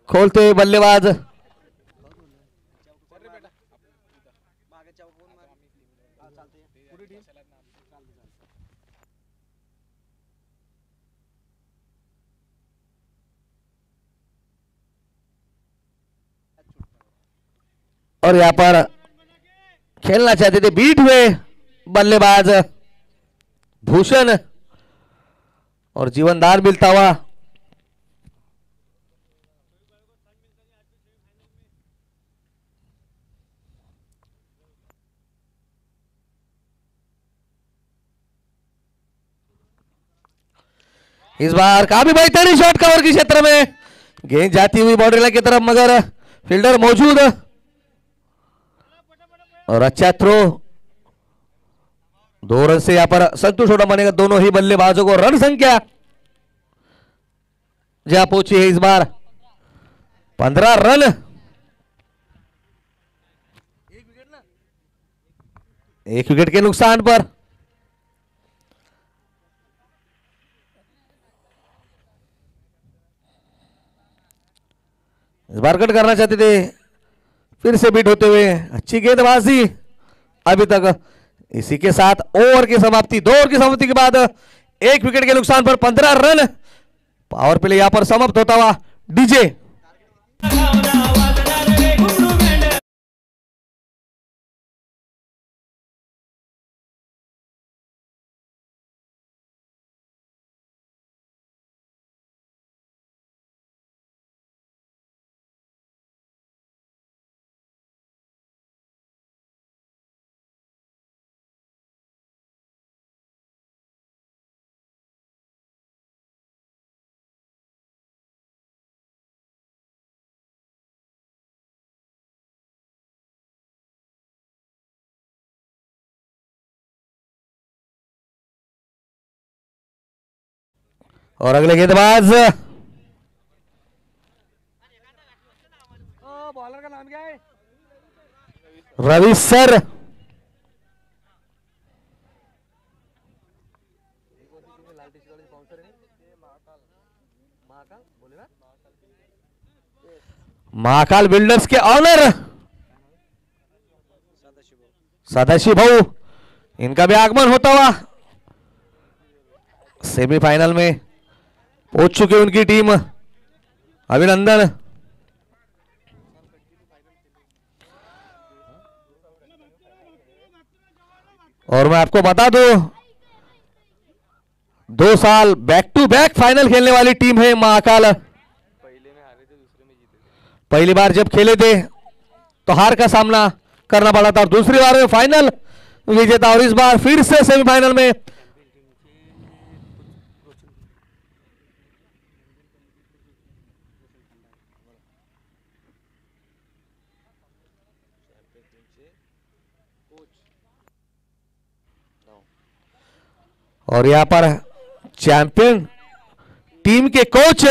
खोलते हुए बल्लेबाज और यहां पर खेलना चाहते थे बीट हुए बल्लेबाज भूषण, और जीवनदान मिलता हुआ इस बार काफी बेहतरीन शॉट कवर के क्षेत्र में गेंद जाती हुई बाउंड्री लाइन की तरफ मगर फील्डर मौजूद, और अच्छा थ्रो। 2 रन से यहां पर संतुष्ट होना बनेगा दोनों ही बल्लेबाजों को। रन संख्या जहां पहुंची है इस बार 15 रन। एक विकेट के नुकसान पर इस बार कट करना चाहते थे, फिर से बीट होते हुए अच्छी गेंदबाजी अभी तक। इसी के साथ ओवर की समाप्ति, 2 ओवर की समाप्ति के बाद 1 विकेट के नुकसान पर 15 रन। पावर प्ले यहां पर समाप्त होता हुआ डीजे। और अगले गेंदबाज बॉलर का नाम क्या है? रवि सर। महाकाल बिल्डर्स के ऑनर सदाशिव भाऊ, इनका भी आगमन होता हुआ सेमीफाइनल में पहुंच चुकी उनकी टीम। अभिनंदन। और मैं आपको बता दूं, 2 साल बैक टू बैक फाइनल खेलने वाली टीम है महाकाल। पहली बार जब खेले थे तो हार का सामना करना पड़ा था, दूसरी बार में फाइनल विजेता, और इस बार फिर से सेमीफाइनल में और यहां पर चैंपियन टीम के कोच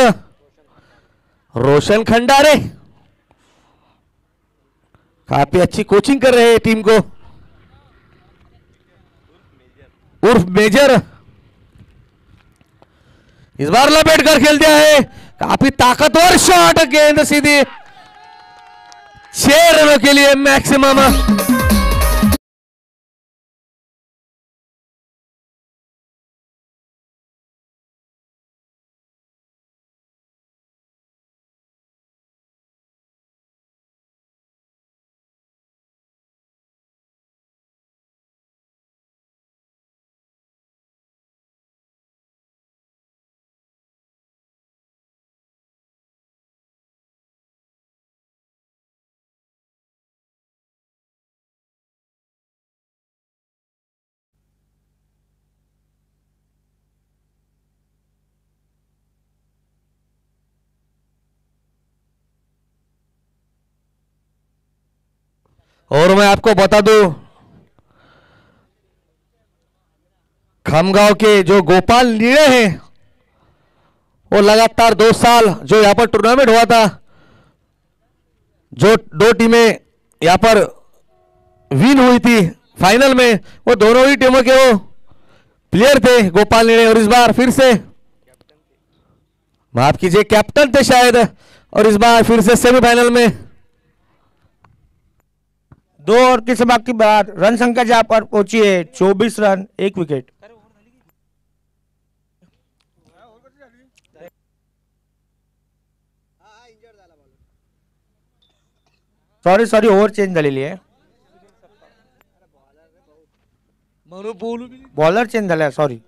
रोशन खंडारे काफी अच्छी कोचिंग कर रहे हैं टीम को, उर्फ मेजर। इस बार लपेट कर खेल दिया है, काफी ताकतवर शॉट, गेंद सीधी 6 रनों के लिए मैक्सिमम। और मैं आपको बता दूं, खमगांव के जो गोपाल लीड़े हैं वो लगातार 2 साल जो यहां पर टूर्नामेंट हुआ था, जो 2 टीमें यहां पर विन हुई थी फाइनल में, वो दोनों ही टीमों के वो प्लेयर थे गोपाल लीड़े, और इस बार फिर से माफ कीजिए कैप्टन थे शायद, और इस बार फिर से सेमीफाइनल में 2 ओवर की समाप्ति के बाद रन संख्या जहां पर पहुंची है 24 run, 1 wicket. Sorry over change झालेली आहे, बॉलर चेंज झाला, सॉरी।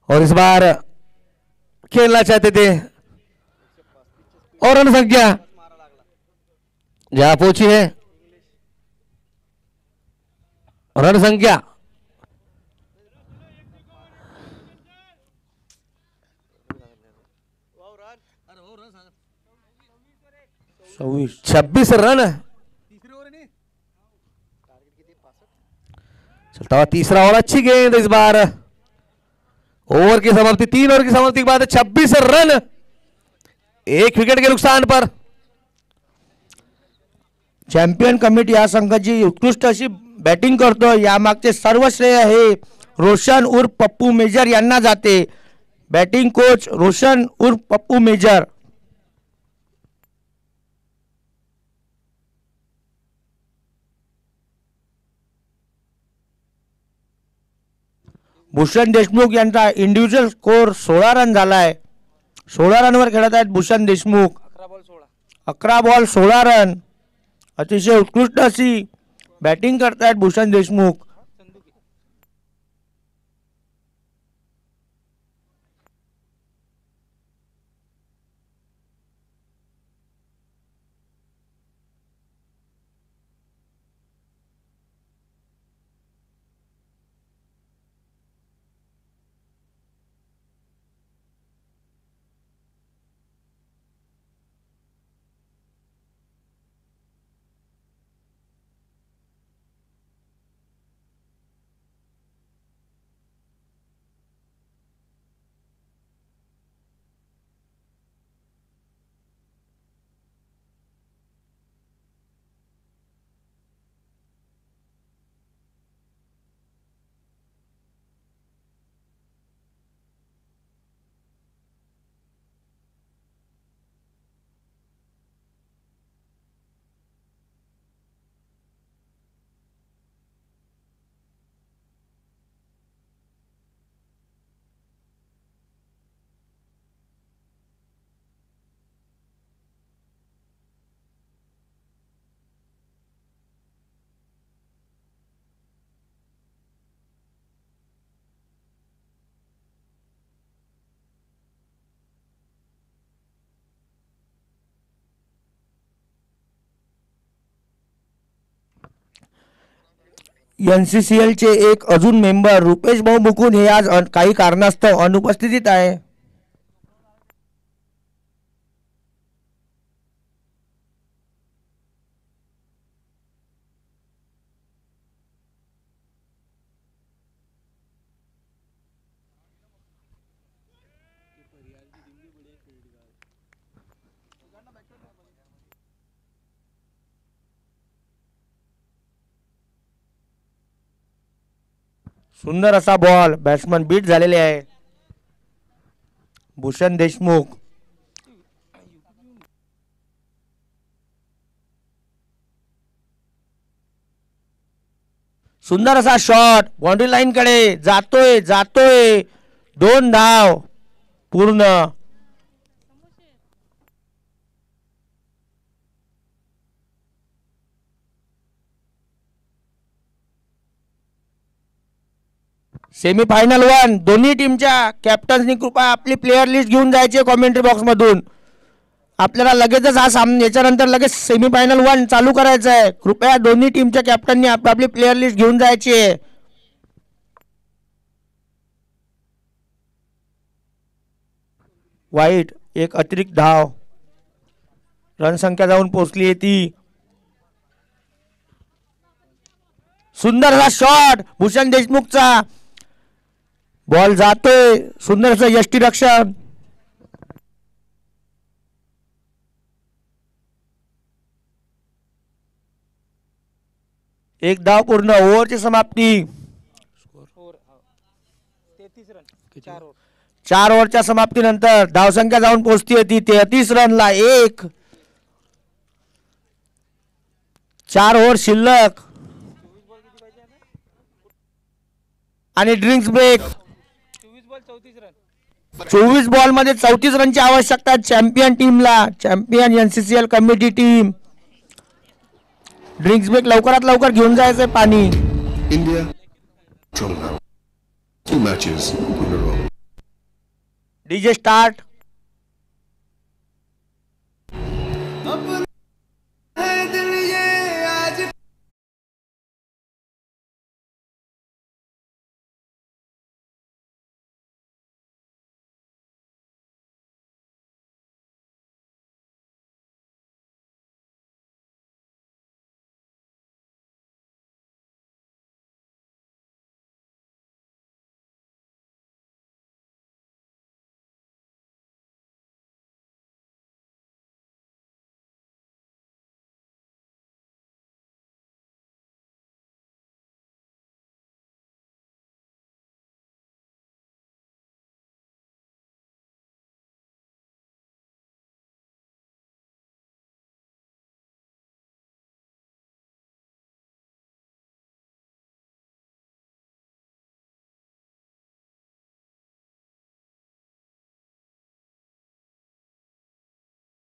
और इस बार खेलना चाहते थे और रन संख्या जहां पहुंची है रन संख्या 26 रन। चलता हुआ तीसरा और अच्छी गेंद इस बार। ओवर की समाप्ति 3 ओवर की समाप्ति के बाद 26 रन 1 विकेट के नुकसान पर। चॅम्पियन कमिटी या संघाची उत्कृष्ट अशी बॅटिंग करतो, यामागचे सर्व श्रेय हे रोशन उर्फ पप्पू मेजर यांना जाते। बॅटिंग कोच रोशन उर्फ पप्पू मेजर। भूषण देशमुख यांचा इंडिव्हिज्युअल स्कोर 16 रन झालाय। 16 रनवर खेळत आहेत भूषण देशमुख। 11 ball 16 run. अतिशय उत्कृष्ट अशी बॅटिंग करतायत भूषण देशमुख। NCCL चे एक अजून मेंबर रुपेश भाऊ मुकुंद हे आज काही कारणास्तव अनुपस्थितीत आहे। सुंदर असा बॉल, बॅट्समन बीट झालेले आहे भूषण देशमुख। सुंदर असा शॉट बाउंड्री लाईन कडे जातोय जातोय 2 धाव पूर्ण। सेमीफायनल 1 दोन्ही टीमच्या कॅप्टन्सनी कृपया आपली प्लेयर लिस्ट घेऊन जायची कॉमेंट्री बॉक्स मधून। आपल्याला लगेचच हा सामना याच्यानंतर लगेच सेमीफायनल 1 चालू करायचा आहे। कृपया दोन्ही टीमच्या कॅप्टननी आपली प्लेयर लिस्ट घेऊन जायची आहे। वाईट एक अतिरिक्त धाव, रन संख्या जाऊन पोहोचली आहे ती। सुंदर असा शॉट भूषण देशमुखचा, बॉल जातोय सुंदर असं यष्टीरक्षण। एक धाव पूर्ण, ओव्हरची समाप्ती। 4 ओव्हरच्या समाप्तीनंतर धावसंख्या जाऊन पोहोचती होती 33 रनला 1। 4 ओव्हर शिल्लक आणि ड्रिंक्स ब्रेक। 24 बॉल मध्ये 34 रनची आवश्यकता चॅम्पियन टीमला, champion NCCL committee team. Drinks break लवकरात लवकर घेऊन जायचंय पाणी। India, 2 matches in a row. DJ start.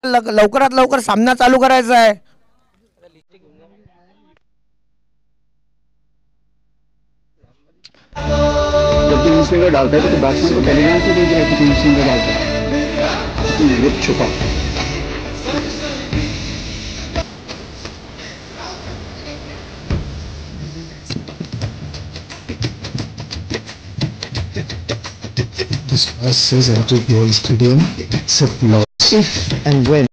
लवकरात लवकर सामना चालू करायचा आहे. जब तुम स्विंगर डालता है तो बैट्समैन को टेलीग्राम से भेज रहा है कि तुम स्विंगर डालता है, तुम ग्रुप छुपा. This verse says enter Goal Stadium except loss if and when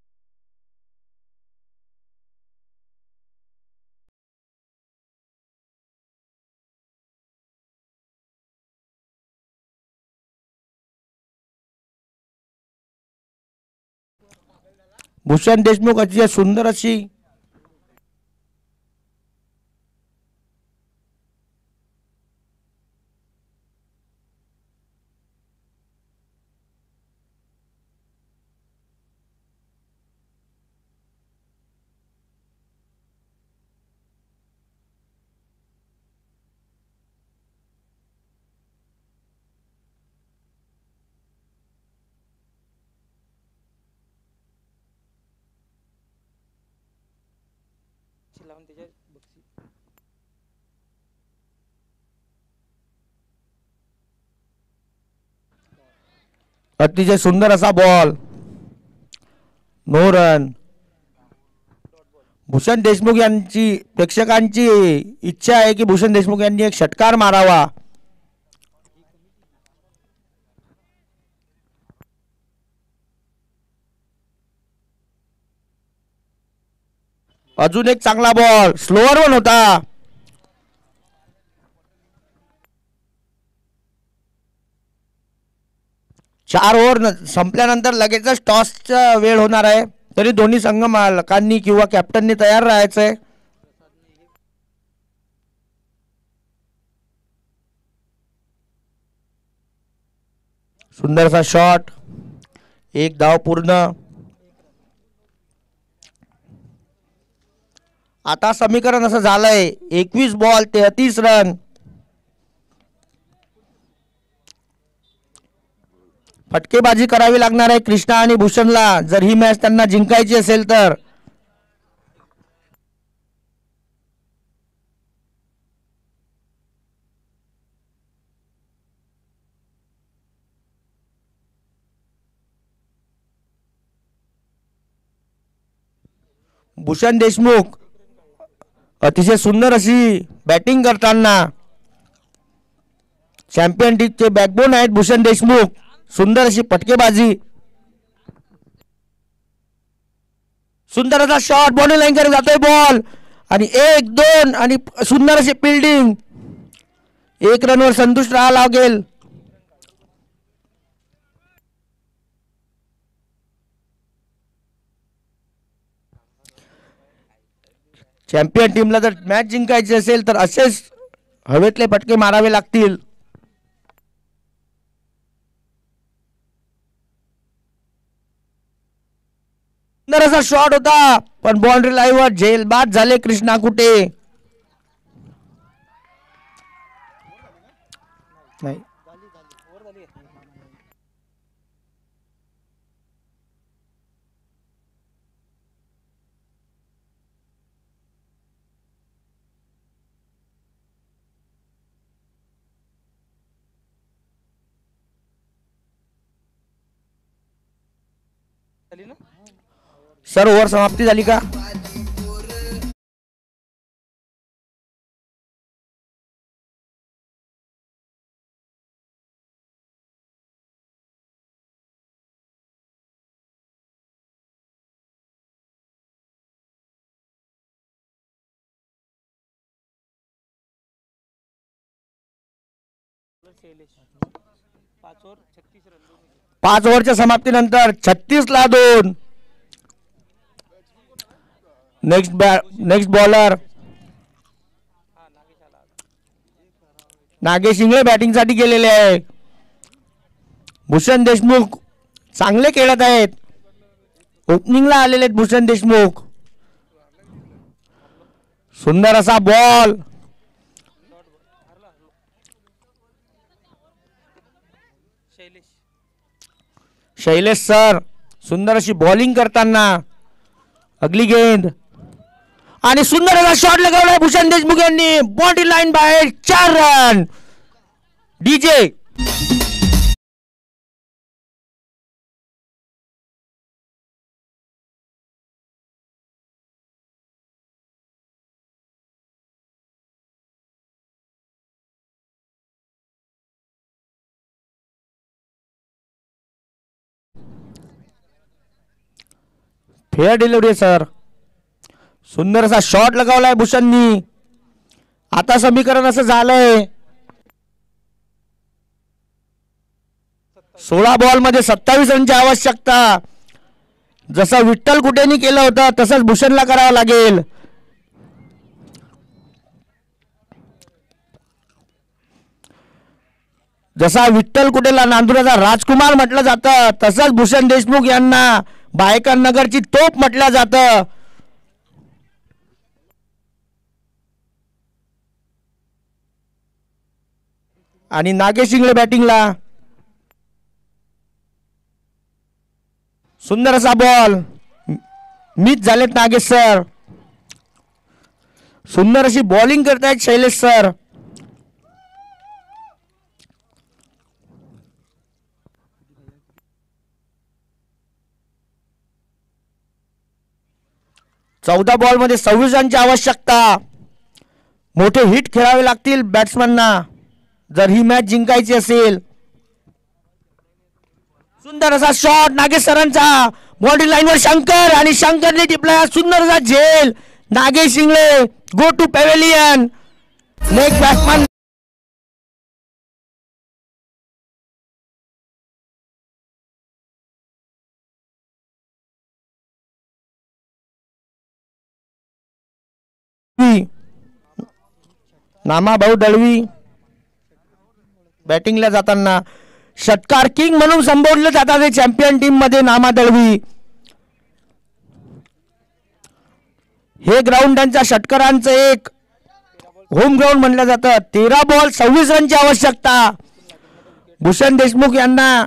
Bhushan Deshmukh अतिशय सुंदर अशी अतिशय सुंदर असा ball. No run. Bhushan Deshmukh यांची प्रेक्षकांची इच्छा आहे की भूषण देशमुख यांनी एक षटकार मारावा. अजून एक चांगला बॉल. स्लोअर वन होता. चार ओव्हर संपल्यानंतर लगेचच टॉसचा वेळ होणार आहे. तरी दोन्ही संघ मालकांनी किंवा कॅप्टननी तयार राहायचंय. सुंदरसा शॉट. एक धाव पूर्ण. आता समीकरण असं झालंय 21 बॉल 33 रन. फटकेबाजी करावी लागणार आहे कृष्णा आणि भूषणला जर ही मॅच त्यांना जिंकायची असेल तर. भूषण देशमुख अतिशय सुंदर अशी बॅटिंग करताना चॅम्पियन लीगचे बॅकबोन आहेत भूषण देशमुख. सुंदर अशी फटकेबाजी. सुंदर असा शॉट. बॉलिंग लाईन कडे जातोय बॉल आणि 1-2 आणि सुंदर अशी फिल्डिंग. 1 रनवर संतुष्ट राहावं लागेल. चॅम्पियन टीमला जर मॅच जिंकायची असेल तर असेच हवेतले फटके मारावे लागतील. सुंदर असा शॉट होता पण बाउंड्री लाईनवर झेलबाद झाले कृष्णा कुटे. नाही सर ओव्हर समाप्ती झाली का? पाच ओव्हरच्या समाप्तीनंतर 36 ला 2. नेक्स्ट बॉलर नागेश इंगळे बॅटिंगसाठी गेलेले आहे. भूषण देशमुख चांगले खेळत आहेत. ओपनिंगला आलेले आहेत भूषण देशमुख. सुंदर असा बॉल. शैलेश सर सुंदर अशी बॉलिंग करताना अगली गेंद आणि सुंदर असा शॉट लगावलाय भूषण देशमुख यांनी. बॉडी लाईन बाहेर 4 run. DJ fair delivery sir. सुंदर असा शॉट लगावलाय भूषणनी. आता समीकरण असं झालंय 16 बॉल मध्ये 27 रनची आवश्यकता. जसं विठ्ठल कुटेनी केलं होतं तसंच भूषणला करावं लागेल. जसा विठ्ठल कुटेला नांदुराचा राजकुमार म्हटलं जातं तसंच भूषण देशमुख यांना भायखळा नगरची तोप म्हटलं जातं. आणि नागेश इंगळे बॅटिंगला. सुंदर असा बॉल. मिस झालेत नागेश सर. सुंदर अशी बॉलिंग करतायत शैलेश सर. चौदा बॉल मध्ये 26 रनची आवश्यकता. मोठे हिट खेळावे लागतील बॅट्समनना जर ही मॅच जिंकायची असेल. सुंदर असा शॉट नागेश सरांचा. बॉडी लाईनवर शंकर आणि शंकरने टिपला सुंदर असा झेल. Nagesh Ingle go to pavilion. Next batsman Nama Bhau Dalvi बॅटिंगला जाताना. षटकार किंग म्हणून संबोधले जातात चॅम्पियन टीम मध्ये नामा दळवी. हे ग्राउंड त्यांच्या षटकारांचं एक होम ग्राउंड म्हणलं जातं. 13 बॉल 26 रनची आवश्यकता. भूषण देशमुख यांना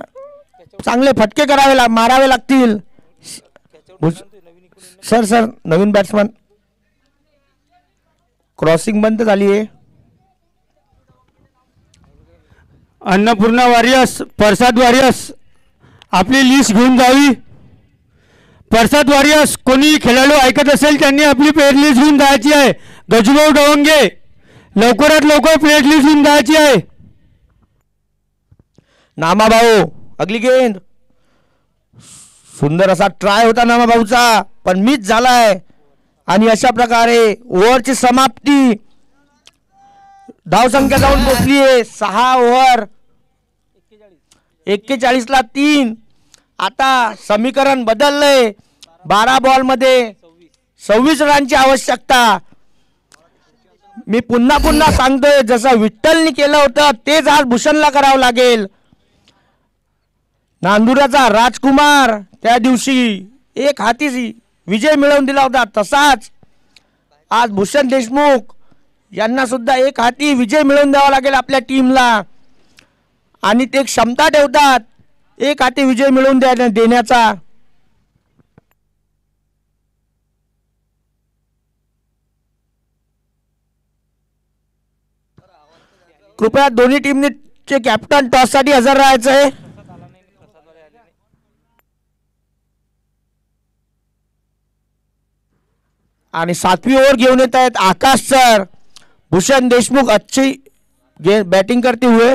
चांगले फटके मारावे लागतील. सर नवीन बॅट्समन. क्रॉसिंग बंद झाली आहे. अन्नपूर्णा वॉरियर्स प्रसाद वॉरियर्स आपली लिस्ट घेऊन जावी. प्रसाद वॉरियर्स कोणी खेळाडू ऐकत असेल त्यांनी आपली प्लेयर लिस्ट घेऊन जायची आहे. गजूभाऊ डवंगे लवकरात लवकर प्लेयर लिस्ट घेऊन जायची आहे. नामा भाऊ अगली गेंद. सुंदर असा ट्राय होता नामा भाऊचा पण मिस झालाय. आणि अशा प्रकारे ओव्हरची समाप्ती. धावसंख्या जाऊन पोहोचली आहे 6 ओव्हर 41 ला 3. आता समीकरण बदललंय. 12 बॉल मध्ये 26 रनची आवश्यकता. मी पुन्हा सांगतोय जसं विठ्ठलनी केलं होतं तेच आज भूषणला करावं लागेल. नांदुराचा राजकुमार त्या दिवशी एक हाती विजय मिळवून दिला होता तसाच आज भूषण देशमुख यांना सुद्धा एक हाती विजय मिळवून द्यावा लागेल आपल्या टीमला. आणि ते क्षमता ठेवतात एक हाती विजय मिळवून देण्याचा. कृपया दोन्ही टीमचे कॅप्टन टॉस साठी हजर राहायचंय. आणि 7वी ओव्हर घेऊन येत आहेत आकाश सर. भूषण देशमुख अच्छी बैटिंग करते हुए.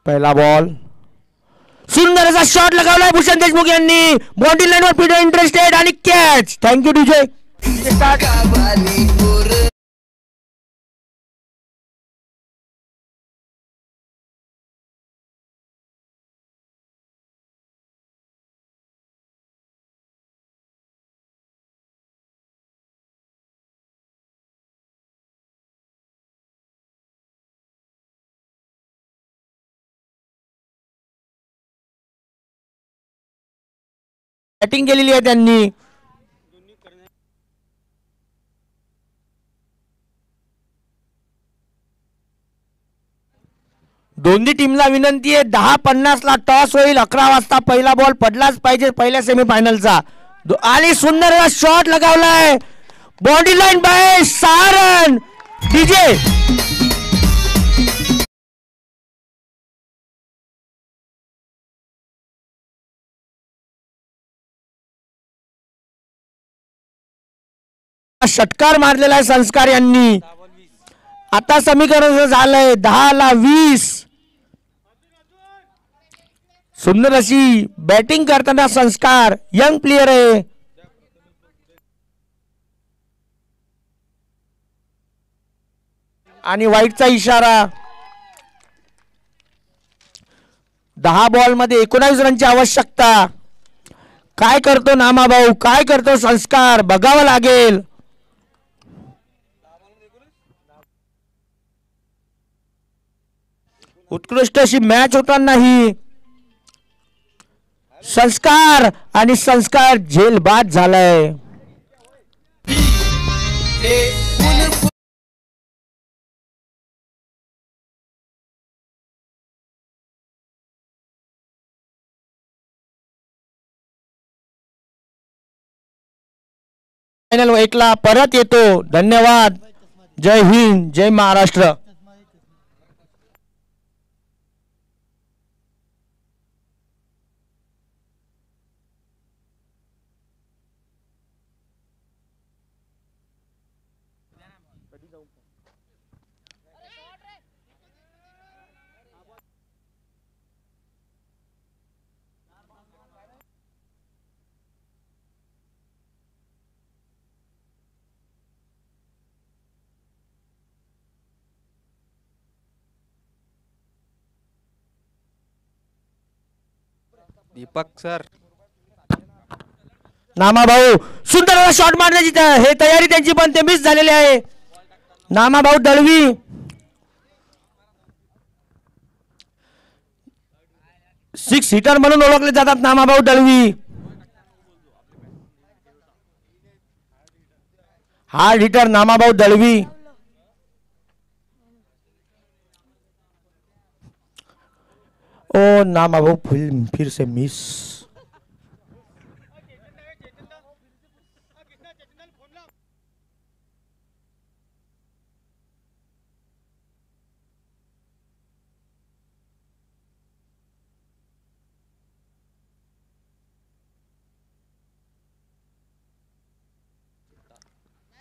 पहिला बॉल, सुंदर असा शॉट लगावलाय भूषण देशमुख यांनी. बॉडी लाईनवर फिल्डर इंटरेस्टेड आणि कॅच. Thank you DJ. बॅटिंग केलेली आहे त्यांनी. दोन्ही टीमला विनंती आहे 10:50 ला टॉस होईल. 11 वाजता पहिला बॉल पडलाच पाहिजे पहिल्या सेमीफायनलचा. आणि सुंदर शॉट लगावलाय. Body line bye 6 run. DJ षटकार मारलेला आहे संस्कार यांनी. आता समीकरण झालंय 10 ला 20. सुंदर अशी बॅटिंग करताना संस्कार यंग प्लेयर आहे. आणि वाईटचा इशारा. 10 बॉल मध्ये 19 रनची आवश्यकता. काय करतो नामाभाऊ, काय करतो संस्कार, बघावं लागेल. उत्कृष्ट अशी मॅच होताना ही संस्कार आणि संस्कार झेलबाद झालाय. फायनल 1 ला परत येतो. धन्यवाद. जय हिंद, जय महाराष्ट्र. दीपक सर. नामाभाऊ सुंदर शॉट मारण्याची हे तयारी त्यांची पण ते मिस झालेले आहे. नामाभाऊ दळवी. सिक्स हिटर म्हणून ओळखले जातात नामाभाऊ दळवी. Hard hitter Namabhau Dalvi. ओ नामाभाऊ फिर से मिस.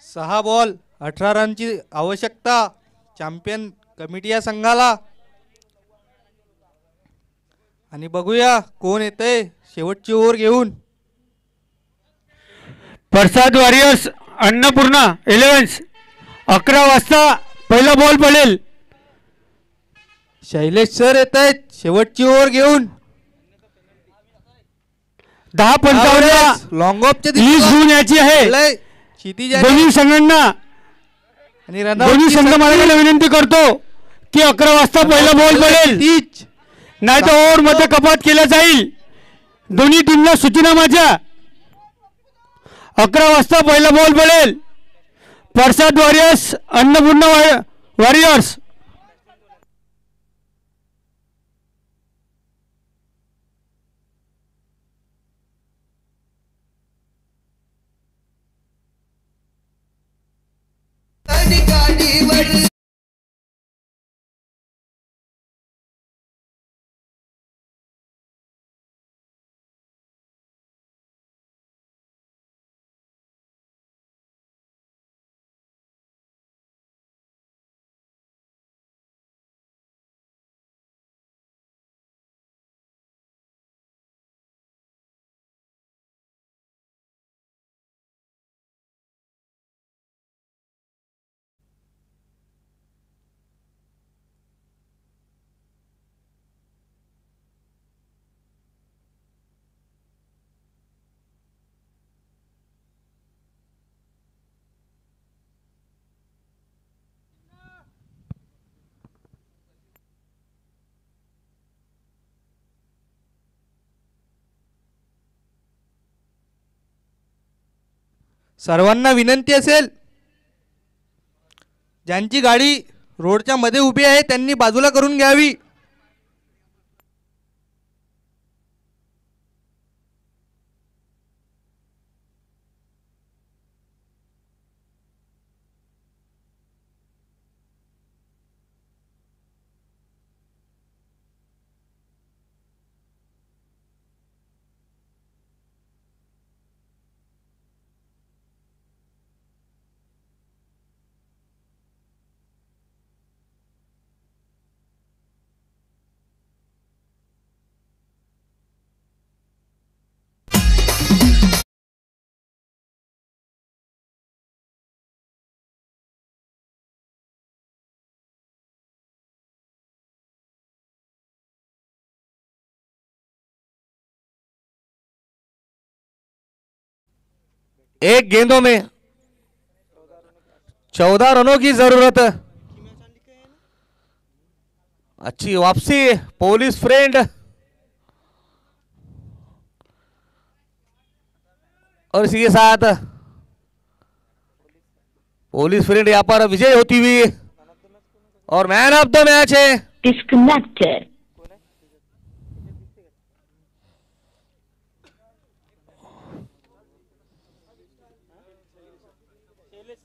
सहा बॉल 18 रनची आवश्यकता चॅम्पियन कमिटी या संघाला. आणि बघूया कोण येतंय शेवटची ओव्हर घेऊन. प्रसाद वॉरियर्स अन्नपूर्णा 11. 11 वाजता पहिला बॉल पडेल. शैलेश सर येत आहेत शेवटची ओव्हर घेऊन. 10:55 लॉंग ऑफच्या लीज घेऊन यायची आहे दोन्ही संघांना. आणि दोन्ही संघ मालकाला विनंती करतो की 11 वाजता पहिला बॉल पडेल, नाही तर ओव्हर मध्ये कपात केला जाईल. दोन्ही टीमला सूचना माझ्या. 11 वाजता पहिला बॉल पडेल. प्रसाद वॉरियर्स अन्नपूर्णा वॉरियर्स. सर्वांना विनंती असेल, ज्यांची गाडी रोडच्या मध्ये उभी आहे त्यांनी बाजूला करून घ्यावी. एक गेंदों में 14 रनों की जरूरत. अच्छी वापसी पुलिस फ्रेंड और इसी के साथ पुलिस फ्रेंड यहां पर विजय होती हुई और मैन ऑफ द मैच है. Disconnected.